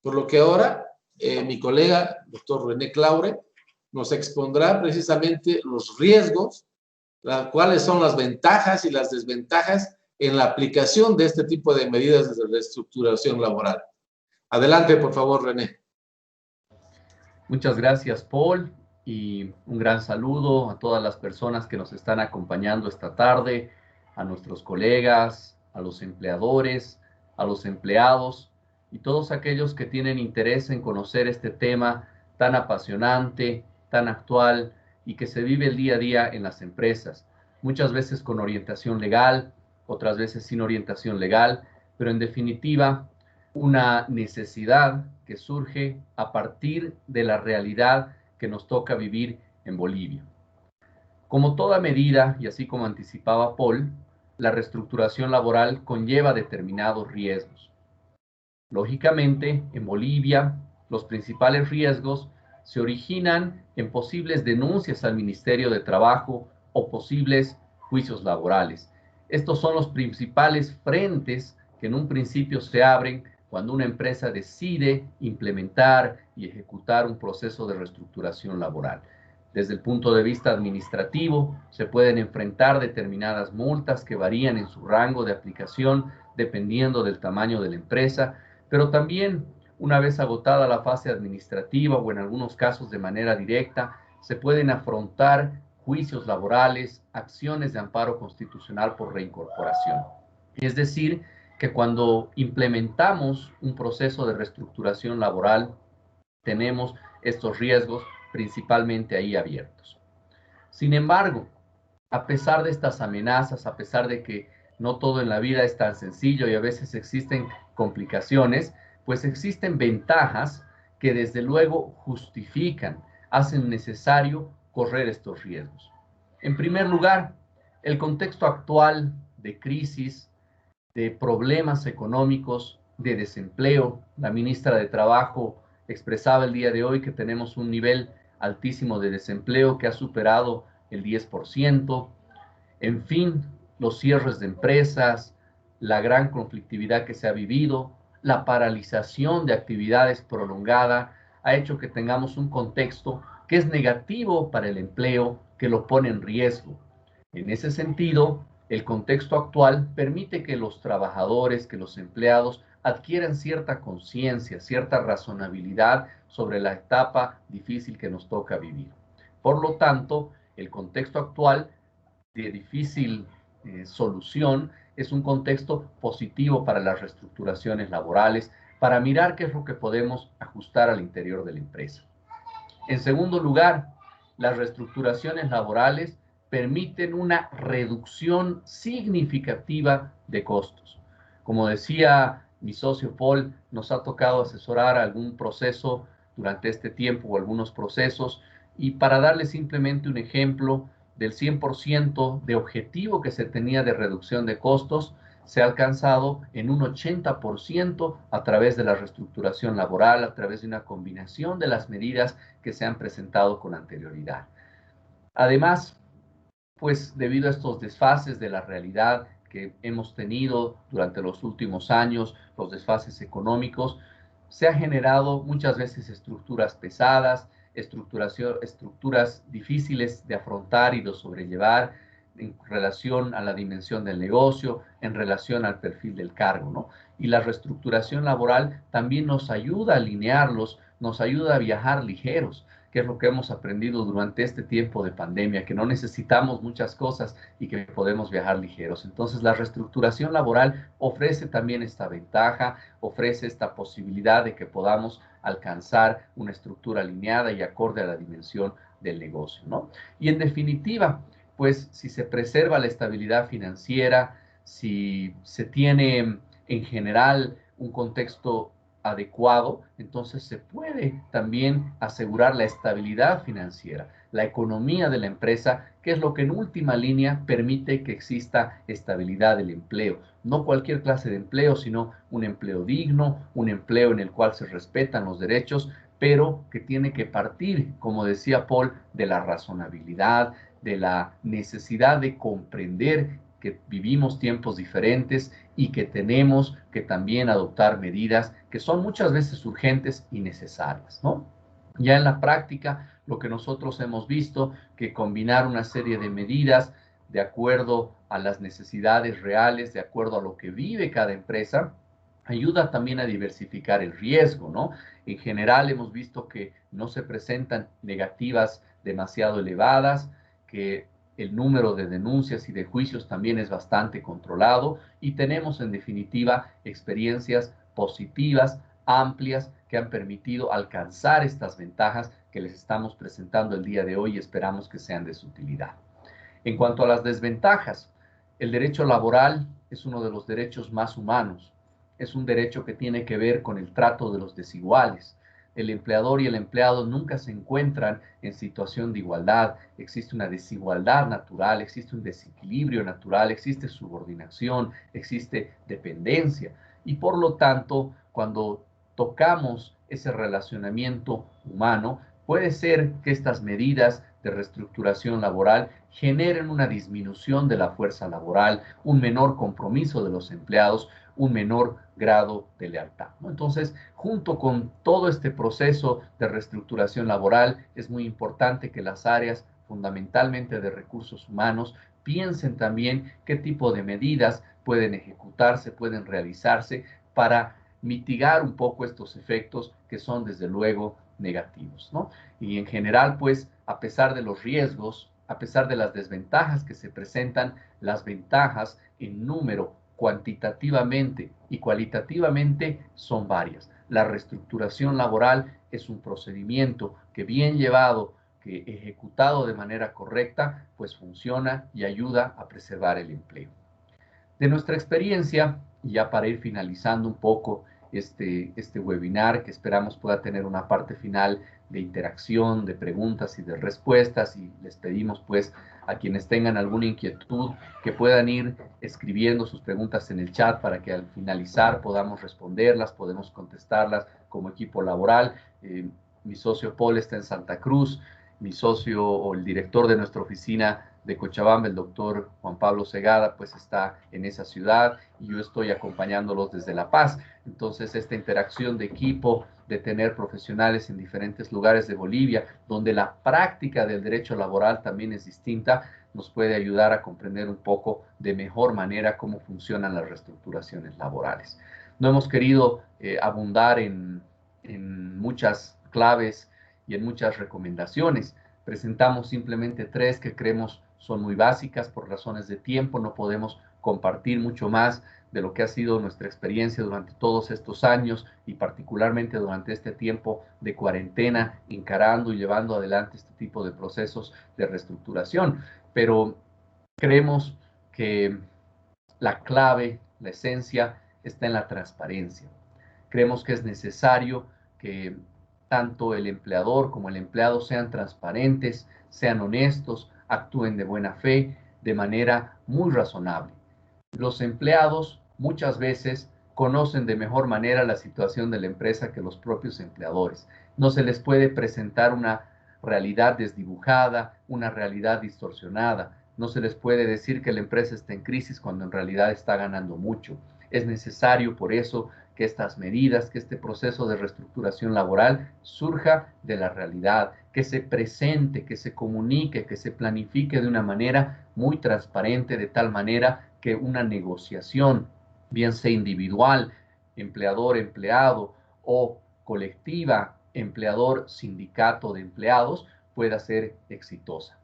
por lo que ahora mi colega, doctor René Claure, nos expondrá precisamente los riesgos, cuáles son las ventajas y las desventajas en la aplicación de este tipo de medidas de reestructuración laboral. Adelante, por favor, René. Muchas gracias, Paul, y un gran saludo a todas las personas que nos están acompañando esta tarde, a nuestros colegas, a los empleadores, a los empleados y todos aquellos que tienen interés en conocer este tema tan apasionante, tan actual y que se vive el día a día en las empresas, muchas veces con orientación legal, otras veces sin orientación legal, pero en definitiva una necesidad que surge a partir de la realidad que nos toca vivir en Bolivia. Como toda medida, y así como anticipaba Paul, la reestructuración laboral conlleva determinados riesgos. Lógicamente, en Bolivia, los principales riesgos se originan en posibles denuncias al Ministerio de Trabajo o posibles juicios laborales. Estos son los principales frentes que en un principio se abren cuando una empresa decide implementar y ejecutar un proceso de reestructuración laboral. Desde el punto de vista administrativo, se pueden enfrentar determinadas multas que varían en su rango de aplicación dependiendo del tamaño de la empresa, pero también, una vez agotada la fase administrativa o en algunos casos de manera directa, se pueden afrontar juicios laborales, acciones de amparo constitucional por reincorporación. Es decir, que cuando implementamos un proceso de reestructuración laboral, tenemos estos riesgos principalmente ahí abiertos. Sin embargo, a pesar de estas amenazas, a pesar de que no todo en la vida es tan sencillo y a veces existen complicaciones, pues existen ventajas que desde luego justifican, hacen necesario correr estos riesgos. En primer lugar, el contexto actual de crisis, de problemas económicos, de desempleo. La ministra de Trabajo expresaba el día de hoy que tenemos un nivel altísimo de desempleo que ha superado el 10%. En fin, los cierres de empresas, la gran conflictividad que se ha vivido, la paralización de actividades prolongada, ha hecho que tengamos un contexto que es negativo para el empleo, que lo pone en riesgo. En ese sentido, el contexto actual permite que los trabajadores, que los empleados adquieran cierta conciencia, cierta razonabilidad sobre la etapa difícil que nos toca vivir. Por lo tanto, el contexto actual de difícil solución es un contexto positivo para las reestructuraciones laborales, para mirar qué es lo que podemos ajustar al interior de la empresa. En segundo lugar, las reestructuraciones laborales permiten una reducción significativa de costos. Como decía mi socio Paul, nos ha tocado asesorar algún proceso durante este tiempo o algunos procesos, y para darle simplemente un ejemplo, del 100% de objetivo que se tenía de reducción de costos, se ha alcanzado en un 80% a través de la reestructuración laboral, a través de una combinación de las medidas que se han presentado con anterioridad. Además, pues debido a estos desfases de la realidad que hemos tenido durante los últimos años, los desfases económicos, se han generado muchas veces estructuras pesadas, estructuras difíciles de afrontar y de sobrellevar en relación a la dimensión del negocio, en relación al perfil del cargo, ¿no? Y la reestructuración laboral también nos ayuda a alinearlos, nos ayuda a viajar ligeros, que es lo que hemos aprendido durante este tiempo de pandemia, que no necesitamos muchas cosas y que podemos viajar ligeros. Entonces, la reestructuración laboral ofrece también esta ventaja, ofrece esta posibilidad de que podamos alcanzar una estructura alineada y acorde a la dimensión del negocio, ¿no? Y en definitiva, pues si se preserva la estabilidad financiera, si se tiene en general un contexto adecuado, entonces se puede también asegurar la estabilidad financiera, la economía de la empresa, que es lo que en última línea permite que exista estabilidad del empleo. No cualquier clase de empleo, sino un empleo digno, un empleo en el cual se respetan los derechos, pero que tiene que partir, como decía Paul, de la razonabilidad, de la necesidad de comprender que vivimos tiempos diferentes y que tenemos que también adoptar medidas que son muchas veces urgentes y necesarias, ¿no? Ya en la práctica, lo que nosotros hemos visto, que combinar una serie de medidas de acuerdo a las necesidades reales, de acuerdo a lo que vive cada empresa, ayuda también a diversificar el riesgo, ¿no? En general hemos visto que no se presentan negativas demasiado elevadas, que el número de denuncias y de juicios también es bastante controlado y tenemos en definitiva experiencias positivas, amplias, que han permitido alcanzar estas ventajas que les estamos presentando el día de hoy y esperamos que sean de su utilidad. En cuanto a las desventajas, el derecho laboral es uno de los derechos más humanos. Es un derecho que tiene que ver con el trato de los desiguales. El empleador y el empleado nunca se encuentran en situación de igualdad. Existe una desigualdad natural, existe un desequilibrio natural, existe subordinación, existe dependencia. Y por lo tanto, cuando tocamos ese relacionamiento humano, puede ser que estas medidas de reestructuración laboral generen una disminución de la fuerza laboral, un menor compromiso de los empleados, un menor grado de lealtad, ¿no? Entonces, junto con todo este proceso de reestructuración laboral, es muy importante que las áreas fundamentalmente de recursos humanos piensen también qué tipo de medidas pueden ejecutarse, pueden realizarse para mitigar un poco estos efectos que son desde luego negativos, ¿no? Y en general, pues, a pesar de los riesgos, a pesar de las desventajas que se presentan, las ventajas en número, cuantitativamente y cualitativamente son varias. La reestructuración laboral es un procedimiento que bien llevado, que ejecutado de manera correcta, pues funciona y ayuda a preservar el empleo. De nuestra experiencia, y ya para ir finalizando un poco este webinar, que esperamos pueda tener una parte final de interacción, de preguntas y de respuestas, y les pedimos pues a quienes tengan alguna inquietud que puedan ir escribiendo sus preguntas en el chat para que al finalizar podamos responderlas, podemos contestarlas como equipo laboral. Mi socio Paul está en Santa Cruz, mi socio o el director de nuestra oficina de Cochabamba, el doctor Juan Pablo Segada, pues está en esa ciudad y yo estoy acompañándolos desde La Paz. Entonces, esta interacción de equipo, de tener profesionales en diferentes lugares de Bolivia, donde la práctica del derecho laboral también es distinta, nos puede ayudar a comprender un poco de mejor manera cómo funcionan las reestructuraciones laborales. No hemos querido abundar en muchas claves y en muchas recomendaciones, Presentamos simplemente 3 que creemos son muy básicas. Por razones de tiempo no podemos compartir mucho más de lo que ha sido nuestra experiencia durante todos estos años y particularmente durante este tiempo de cuarentena, encarando y llevando adelante este tipo de procesos de reestructuración. Pero creemos que la clave, la esencia, está en la transparencia. Creemos que es necesario que tanto el empleador como el empleado sean transparentes, sean honestos, actúen de buena fe, de manera muy razonable. Los empleados muchas veces conocen de mejor manera la situación de la empresa que los propios empleadores. No se les puede presentar una realidad desdibujada, una realidad distorsionada. No se les puede decir que la empresa está en crisis cuando en realidad está ganando mucho. Es necesario por eso que estas medidas, que este proceso de reestructuración laboral surja de la realidad, que se presente, que se comunique, que se planifique de una manera muy transparente, de tal manera que una negociación, bien sea individual, empleador-empleado o colectiva, empleador-sindicato de empleados, pueda ser exitosa.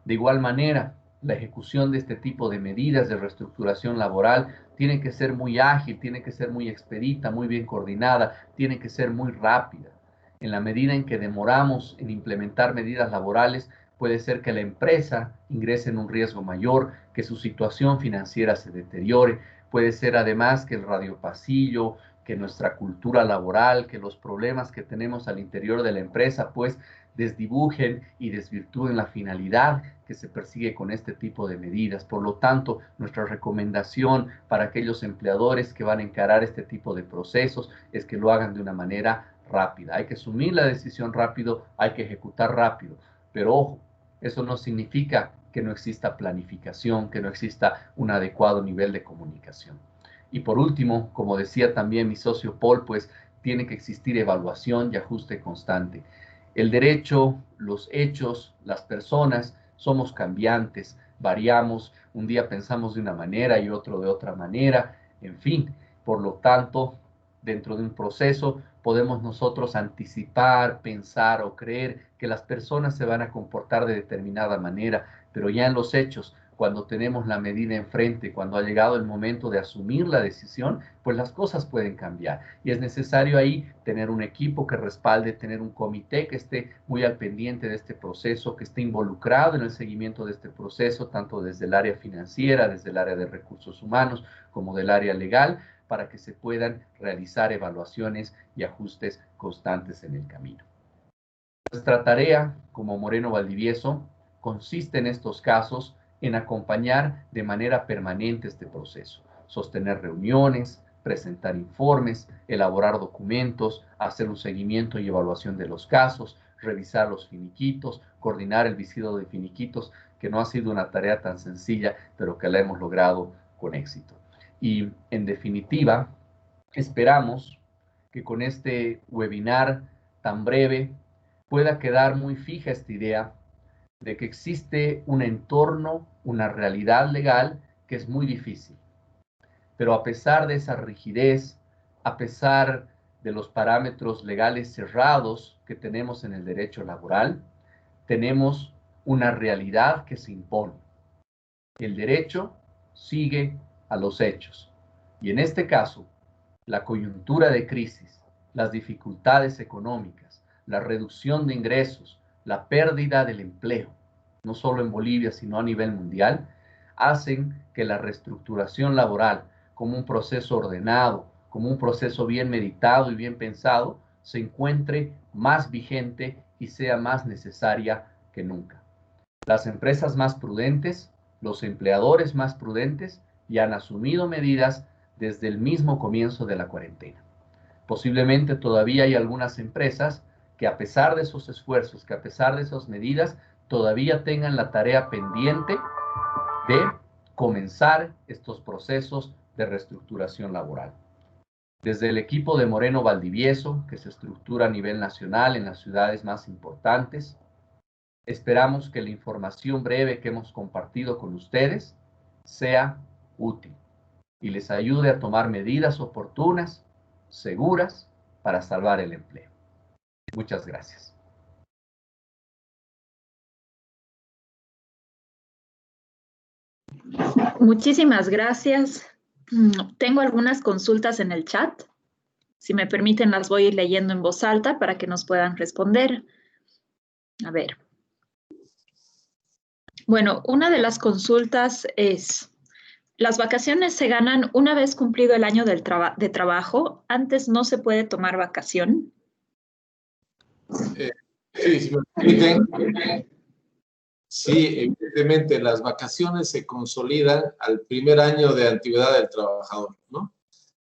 De igual manera, la ejecución de este tipo de medidas de reestructuración laboral tiene que ser muy ágil, tiene que ser muy expedita, muy bien coordinada, tiene que ser muy rápida. En la medida en que demoramos en implementar medidas laborales, puede ser que la empresa ingrese en un riesgo mayor, que su situación financiera se deteriore, puede ser además que el radiopasillo, que nuestra cultura laboral, que los problemas que tenemos al interior de la empresa, pues desdibujen y desvirtúen la finalidad que se persigue con este tipo de medidas. Por lo tanto, nuestra recomendación para aquellos empleadores que van a encarar este tipo de procesos es que lo hagan de una manera rápida. Hay que asumir la decisión rápido, hay que ejecutar rápido, pero ojo, eso no significa que no exista planificación, que no exista un adecuado nivel de comunicación. Y por último, como decía también mi socio Paul, pues tiene que existir evaluación y ajuste constante. El derecho, los hechos, las personas, somos cambiantes, variamos, un día pensamos de una manera y otro de otra manera, en fin, por lo tanto, dentro de un proceso podemos nosotros anticipar, pensar o creer que las personas se van a comportar de determinada manera, pero ya en los hechos, cuando tenemos la medida enfrente, cuando ha llegado el momento de asumir la decisión, pues las cosas pueden cambiar. Y es necesario ahí tener un equipo que respalde, tener un comité que esté muy al pendiente de este proceso, que esté involucrado en el seguimiento de este proceso, tanto desde el área financiera, desde el área de recursos humanos, como del área legal, para que se puedan realizar evaluaciones y ajustes constantes en el camino. Nuestra tarea como Moreno Valdivieso consiste en estos casos en acompañar de manera permanente este proceso, sostener reuniones, presentar informes, elaborar documentos, hacer un seguimiento y evaluación de los casos, revisar los finiquitos, coordinar el visado de finiquitos, que no ha sido una tarea tan sencilla, pero que la hemos logrado con éxito. Y en definitiva, esperamos que con este webinar tan breve pueda quedar muy fija esta idea de que existe un entorno, una realidad legal que es muy difícil. Pero a pesar de esa rigidez, a pesar de los parámetros legales cerrados que tenemos en el derecho laboral, tenemos una realidad que se impone. El derecho sigue a los hechos. Y en este caso, la coyuntura de crisis, las dificultades económicas, la reducción de ingresos, la pérdida del empleo, no solo en Bolivia, sino a nivel mundial, hacen que la reestructuración laboral, como un proceso ordenado, como un proceso bien meditado y bien pensado, se encuentre más vigente y sea más necesaria que nunca. Las empresas más prudentes, los empleadores más prudentes, ya han asumido medidas desde el mismo comienzo de la cuarentena. Posiblemente todavía hay algunas empresas que a pesar de esos esfuerzos, que a pesar de esas medidas, todavía tengan la tarea pendiente de comenzar estos procesos de reestructuración laboral. Desde el equipo de Moreno Valdivieso, que se estructura a nivel nacional en las ciudades más importantes, esperamos que la información breve que hemos compartido con ustedes sea útil y les ayude a tomar medidas oportunas, seguras, para salvar el empleo. Muchas gracias. Muchísimas gracias. Tengo algunas consultas en el chat. Si me permiten, las voy a ir leyendo en voz alta para que nos puedan responder. A ver. Bueno, una de las consultas es, ¿las vacaciones se ganan una vez cumplido el año de trabajo? ¿Antes no se puede tomar vacación? Sí, si me permiten. Sí, evidentemente las vacaciones se consolidan al primer año de antigüedad del trabajador, ¿no?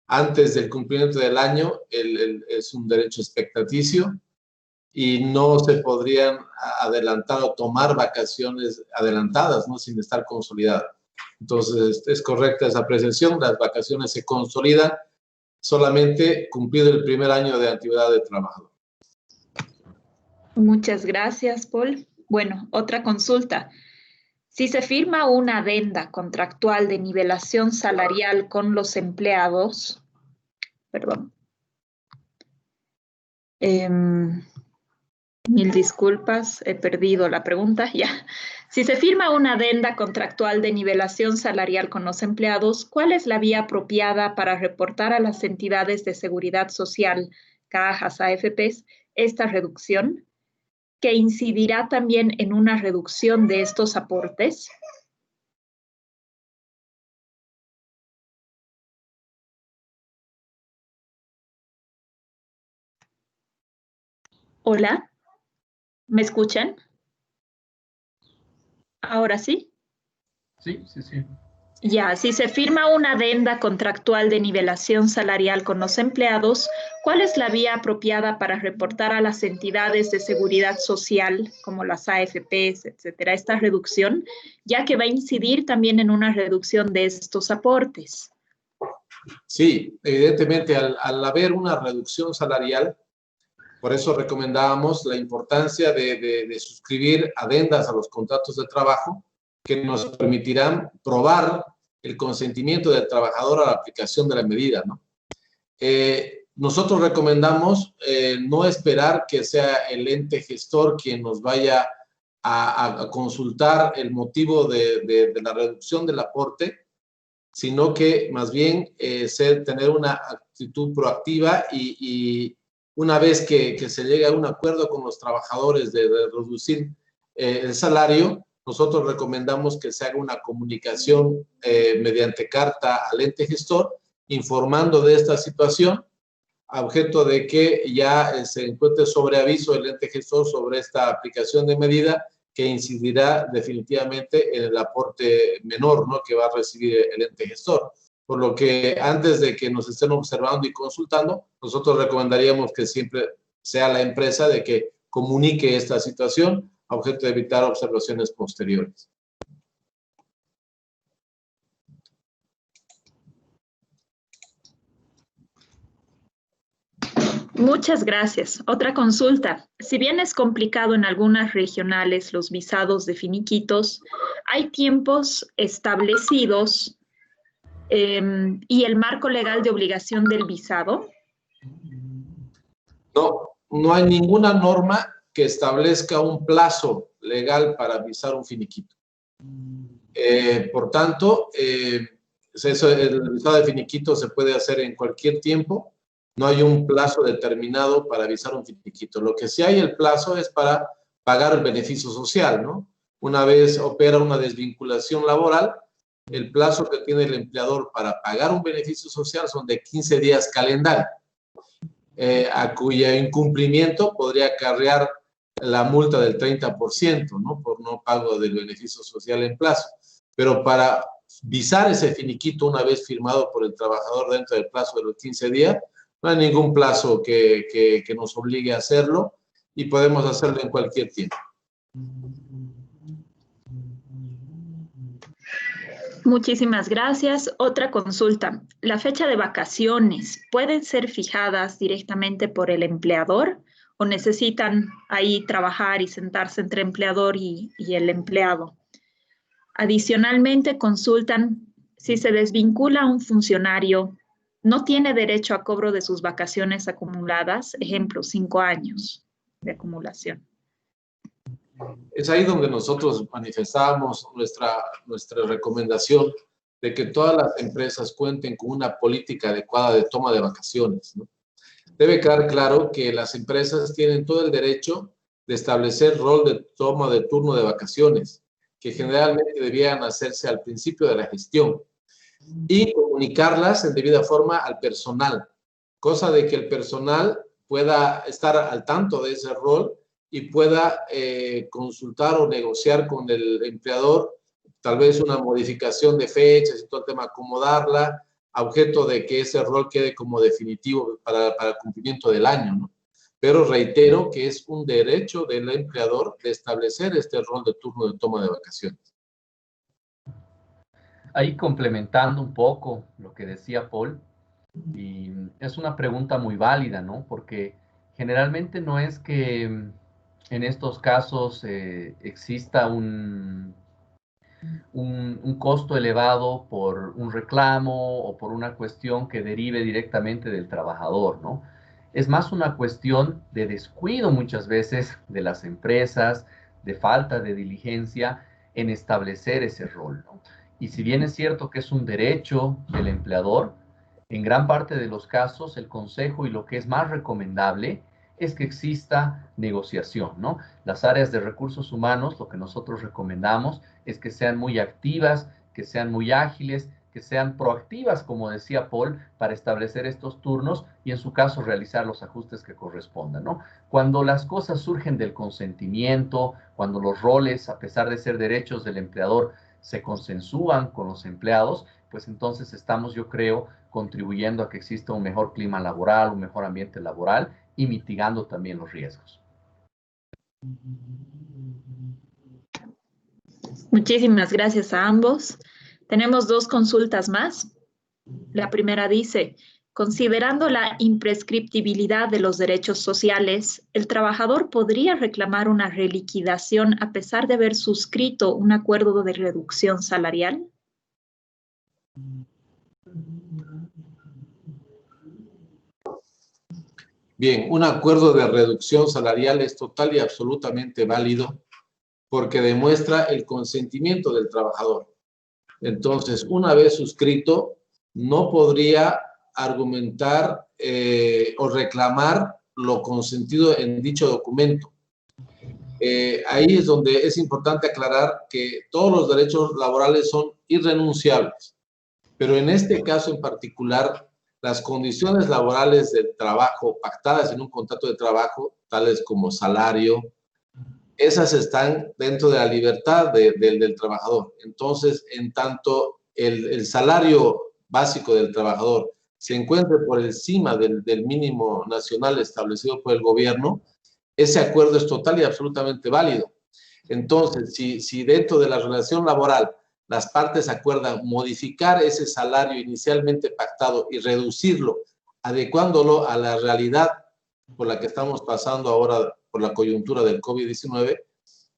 Antes del cumplimiento del año es un derecho expectaticio y no se podrían adelantar o tomar vacaciones adelantadas, ¿no? Sin estar consolidadas. Entonces, es correcta esa apreciación, las vacaciones se consolidan solamente cumplido el primer año de antigüedad del trabajador. Muchas gracias, Paul. Bueno, otra consulta. Si se firma una adenda contractual de nivelación salarial con los empleados, perdón, mil disculpas, he perdido la pregunta, ya. Si se firma una adenda contractual de nivelación salarial con los empleados, ¿cuál es la vía apropiada para reportar a las entidades de seguridad social, cajas, AFPs, esta reducción, que incidirá también en una reducción de estos aportes? Hola, ¿me escuchan? ¿Ahora sí? Sí, sí, sí. Ya, si se firma una adenda contractual de nivelación salarial con los empleados, ¿cuál es la vía apropiada para reportar a las entidades de seguridad social, como las AFPs, etcétera, esta reducción, ya que va a incidir también en una reducción de estos aportes? Sí, evidentemente al haber una reducción salarial, por eso recomendábamos la importancia de suscribir adendas a los contratos de trabajo que nos permitirán probar el consentimiento del trabajador a la aplicación de la medida, ¿no? Nosotros recomendamos no esperar que sea el ente gestor quien nos vaya a consultar el motivo de la reducción del aporte, sino que más bien tener una actitud proactiva y una vez que se llegue a un acuerdo con los trabajadores de reducir el salario, nosotros recomendamos que se haga una comunicación mediante carta al ente gestor informando de esta situación, a objeto de que ya se encuentre sobre aviso el ente gestor sobre esta aplicación de medida que incidirá definitivamente en el aporte menor, ¿no?, que va a recibir el ente gestor. Por lo que antes de que nos estén observando y consultando, nosotros recomendaríamos que siempre sea la empresa de que comunique esta situación a objeto de evitar observaciones posteriores. Muchas gracias. Otra consulta. Si bien es complicado en algunas regionales los visados de finiquitos, hay tiempos establecidos y el marco legal de obligación del visado. No, no hay ninguna norma que establezca un plazo legal para visar un finiquito. Por tanto, el visado de finiquito se puede hacer en cualquier tiempo. No hay un plazo determinado para visar un finiquito. Lo que sí hay el plazo es para pagar el beneficio social, ¿no? Una vez opera una desvinculación laboral, el plazo que tiene el empleador para pagar un beneficio social son de 15 días calendario, a cuyo incumplimiento podría acarrear la multa del 30%, ¿no?, por no pago del beneficio social en plazo. Pero para visar ese finiquito una vez firmado por el trabajador dentro del plazo de los 15 días, no hay ningún plazo que nos obligue a hacerlo y podemos hacerlo en cualquier tiempo. Muchísimas gracias. Otra consulta. ¿La fecha de vacaciones pueden ser fijadas directamente por el empleador o necesitan ahí trabajar y sentarse entre empleador y el empleado? Adicionalmente, consultan si se desvincula a un funcionario, no tiene derecho a cobro de sus vacaciones acumuladas, ejemplo, 5 años de acumulación. Es ahí donde nosotros manifestamos nuestra recomendación de que todas las empresas cuenten con una política adecuada de toma de vacaciones, ¿no? Debe quedar claro que las empresas tienen todo el derecho de establecer rol de toma de turno de vacaciones, que generalmente debían hacerse al principio de la gestión, y comunicarlas en debida forma al personal, cosa de que el personal pueda estar al tanto de ese rol y pueda consultar o negociar con el empleador tal vez una modificación de fechas y todo el tema, acomodarla a objeto de que ese rol quede como definitivo para el cumplimiento del año, ¿no? Pero reitero que es un derecho del empleador de establecer este rol de turno de toma de vacaciones. Ahí complementando un poco lo que decía Paul, y es una pregunta muy válida, ¿no? Porque generalmente no es que en estos casos exista un costo elevado por un reclamo o por una cuestión que derive directamente del trabajador, ¿no? Es más una cuestión de descuido muchas veces de las empresas, de falta de diligencia en establecer ese rol, ¿no? Y si bien es cierto que es un derecho del empleador, en gran parte de los casos el consejo y lo que es más recomendable es que exista negociación, ¿no? Las áreas de recursos humanos, lo que nosotros recomendamos es que sean muy activas, que sean muy ágiles, que sean proactivas, como decía Paul, para establecer estos turnos y en su caso realizar los ajustes que correspondan, ¿no? Cuando las cosas surgen del consentimiento, cuando los roles, a pesar de ser derechos del empleador, se consensúan con los empleados, pues entonces estamos, yo creo, contribuyendo a que exista un mejor clima laboral, un mejor ambiente laboral y mitigando también los riesgos. Muchísimas gracias a ambos. Tenemos 2 consultas más. La primera dice, considerando la imprescriptibilidad de los derechos sociales, ¿el trabajador podría reclamar una reliquidación a pesar de haber suscrito un acuerdo de reducción salarial? Bien, un acuerdo de reducción salarial es total y absolutamente válido porque demuestra el consentimiento del trabajador. Entonces, una vez suscrito, no podría argumentar o reclamar lo consentido en dicho documento. Ahí es donde es importante aclarar que todos los derechos laborales son irrenunciables, pero en este caso en particular, las condiciones laborales del trabajo pactadas en un contrato de trabajo, tales como salario, esas están dentro de la libertad del trabajador. Entonces, en tanto el salario básico del trabajador se encuentre por encima del mínimo nacional establecido por el gobierno, ese acuerdo es total y absolutamente válido. Entonces, si dentro de la relación laboral las partes acuerdan modificar ese salario inicialmente pactado y reducirlo, adecuándolo a la realidad por la que estamos pasando ahora por la coyuntura del COVID-19,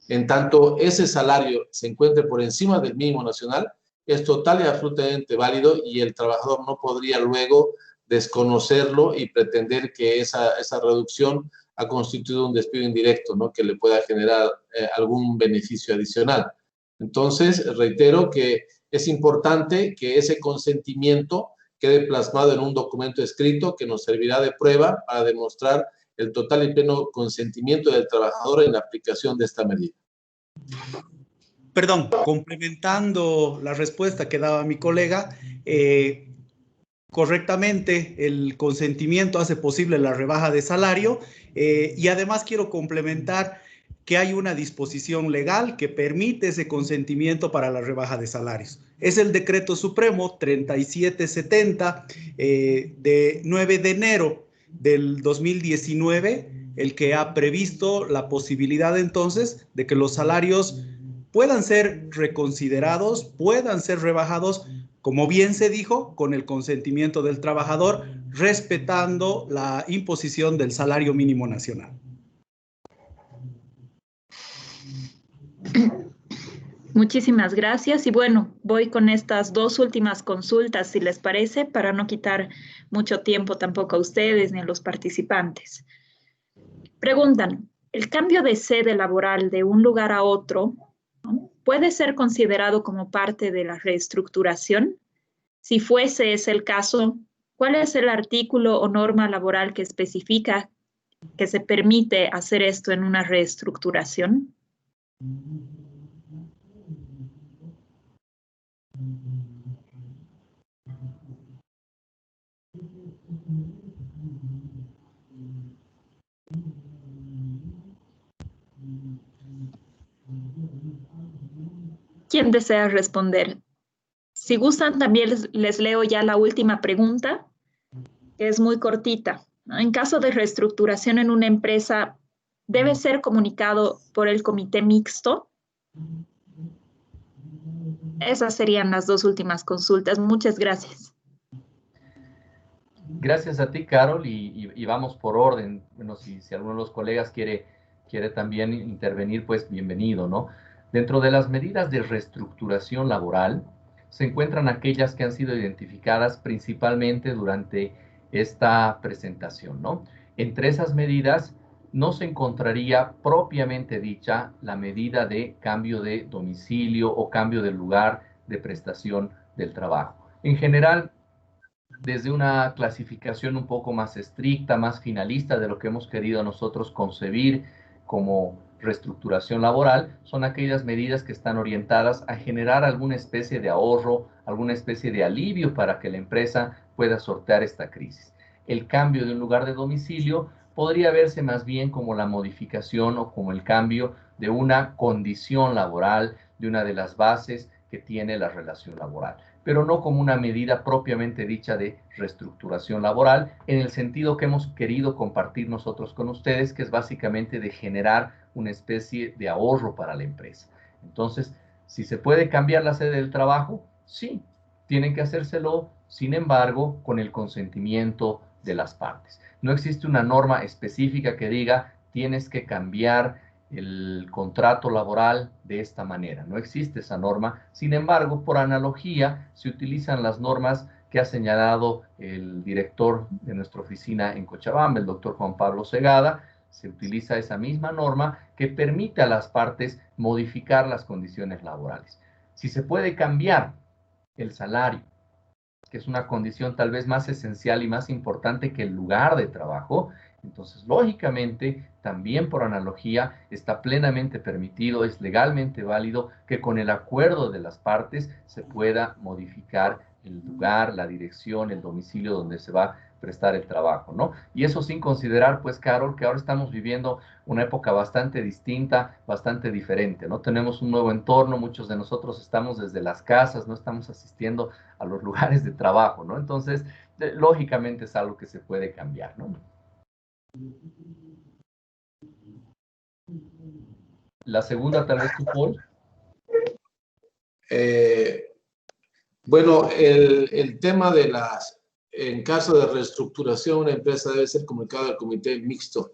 en tanto ese salario se encuentre por encima del mínimo nacional, es total y absolutamente válido y el trabajador no podría luego desconocerlo y pretender que esa reducción ha constituido un despido indirecto, ¿no? Que le pueda generar algún beneficio adicional. Entonces, reitero que es importante que ese consentimiento quede plasmado en un documento escrito que nos servirá de prueba para demostrar el total y pleno consentimiento del trabajador en la aplicación de esta medida. Perdón, complementando la respuesta que daba mi colega, correctamente el consentimiento hace posible la rebaja de salario y además quiero complementar que hay una disposición legal que permite ese consentimiento para la rebaja de salarios. Es el Decreto Supremo 3770 de 9 de enero del 2019, el que ha previsto la posibilidad entonces de que los salarios puedan ser reconsiderados, puedan ser rebajados, como bien se dijo, con el consentimiento del trabajador, respetando la imposición del salario mínimo nacional. Muchísimas gracias. Y bueno, voy con estas 2 últimas consultas, si les parece, para no quitar mucho tiempo tampoco a ustedes ni a los participantes. Preguntan, el cambio de sede laboral de un lugar a otro, ¿no?, puede ser considerado como parte de la reestructuración. Si fuese ese el caso, ¿cuál es el artículo o norma laboral que especifica que se permite hacer esto en una reestructuración? ¿Quién desea responder? Si gustan, también les leo ya la última pregunta, que es muy cortita, ¿no? En caso de reestructuración en una empresa, ¿debe ser comunicado por el comité mixto? Esas serían las dos últimas consultas. Muchas gracias. Gracias a ti, Carol, y vamos por orden. Bueno, si alguno de los colegas quiere también intervenir, pues bienvenido, ¿no? Dentro de las medidas de reestructuración laboral, se encuentran aquellas que han sido identificadas principalmente durante esta presentación, ¿no? Entre esas medidas no se encontraría propiamente dicha la medida de cambio de domicilio o cambio de lugar de prestación del trabajo. En general, desde una clasificación un poco más estricta, más finalista de lo que hemos querido nosotros concebir como reestructuración laboral, son aquellas medidas que están orientadas a generar alguna especie de ahorro, alguna especie de alivio para que la empresa pueda sortear esta crisis. El cambio de un lugar de domicilio podría verse más bien como la modificación o como el cambio de una condición laboral, de una de las bases que tiene la relación laboral, pero no como una medida propiamente dicha de reestructuración laboral, en el sentido que hemos querido compartir nosotros con ustedes, que es básicamente de generar una especie de ahorro para la empresa. Entonces, si se puede cambiar la sede del trabajo, sí, tienen que hacérselo, sin embargo, con el consentimiento de las partes. No existe una norma específica que diga tienes que cambiar el contrato laboral de esta manera. No existe esa norma. Sin embargo, por analogía, se utilizan las normas que ha señalado el director de nuestra oficina en Cochabamba, el doctor Juan Pablo Segada. Se utiliza esa misma norma que permite a las partes modificar las condiciones laborales. Si se puede cambiar el salario, que es una condición tal vez más esencial y más importante que el lugar de trabajo, entonces lógicamente también por analogía está plenamente permitido, es legalmente válido que con el acuerdo de las partes se pueda modificar el lugar, la dirección, el domicilio donde se va a prestar el trabajo, ¿no? Y eso sin considerar, pues, Carol, que ahora estamos viviendo una época bastante distinta, bastante diferente, ¿no? Tenemos un nuevo entorno, muchos de nosotros estamos desde las casas, no estamos asistiendo a los lugares de trabajo, ¿no? Entonces, lógicamente es algo que se puede cambiar, ¿no? La segunda, tal vez tú, Paul. Bueno, el tema de en caso de reestructuración, una empresa debe ser comunicada al comité mixto.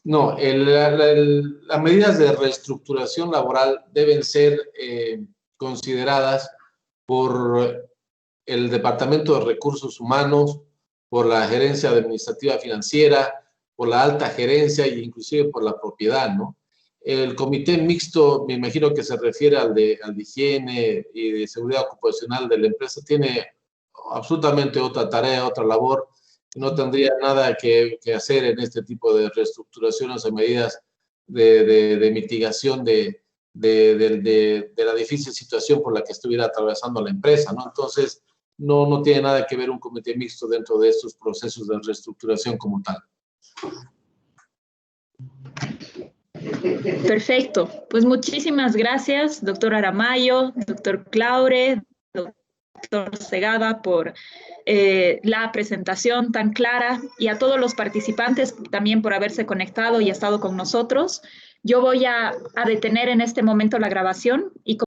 No, las medidas de reestructuración laboral deben ser consideradas por el Departamento de Recursos Humanos, por la Gerencia Administrativa Financiera, por la alta gerencia e inclusive por la propiedad, ¿no? El comité mixto, me imagino que se refiere al de higiene y de seguridad ocupacional de la empresa, tiene absolutamente otra tarea, otra labor, no tendría nada que hacer en este tipo de reestructuraciones o medidas de mitigación de la difícil situación por la que estuviera atravesando la empresa, ¿no? Entonces, no tiene nada que ver un comité mixto dentro de estos procesos de reestructuración como tal. Perfecto. Pues muchísimas gracias, doctor Aramayo, doctor Claure, doctor Segada, por la presentación tan clara, y a todos los participantes también por haberse conectado y estado con nosotros. Yo voy a detener en este momento la grabación y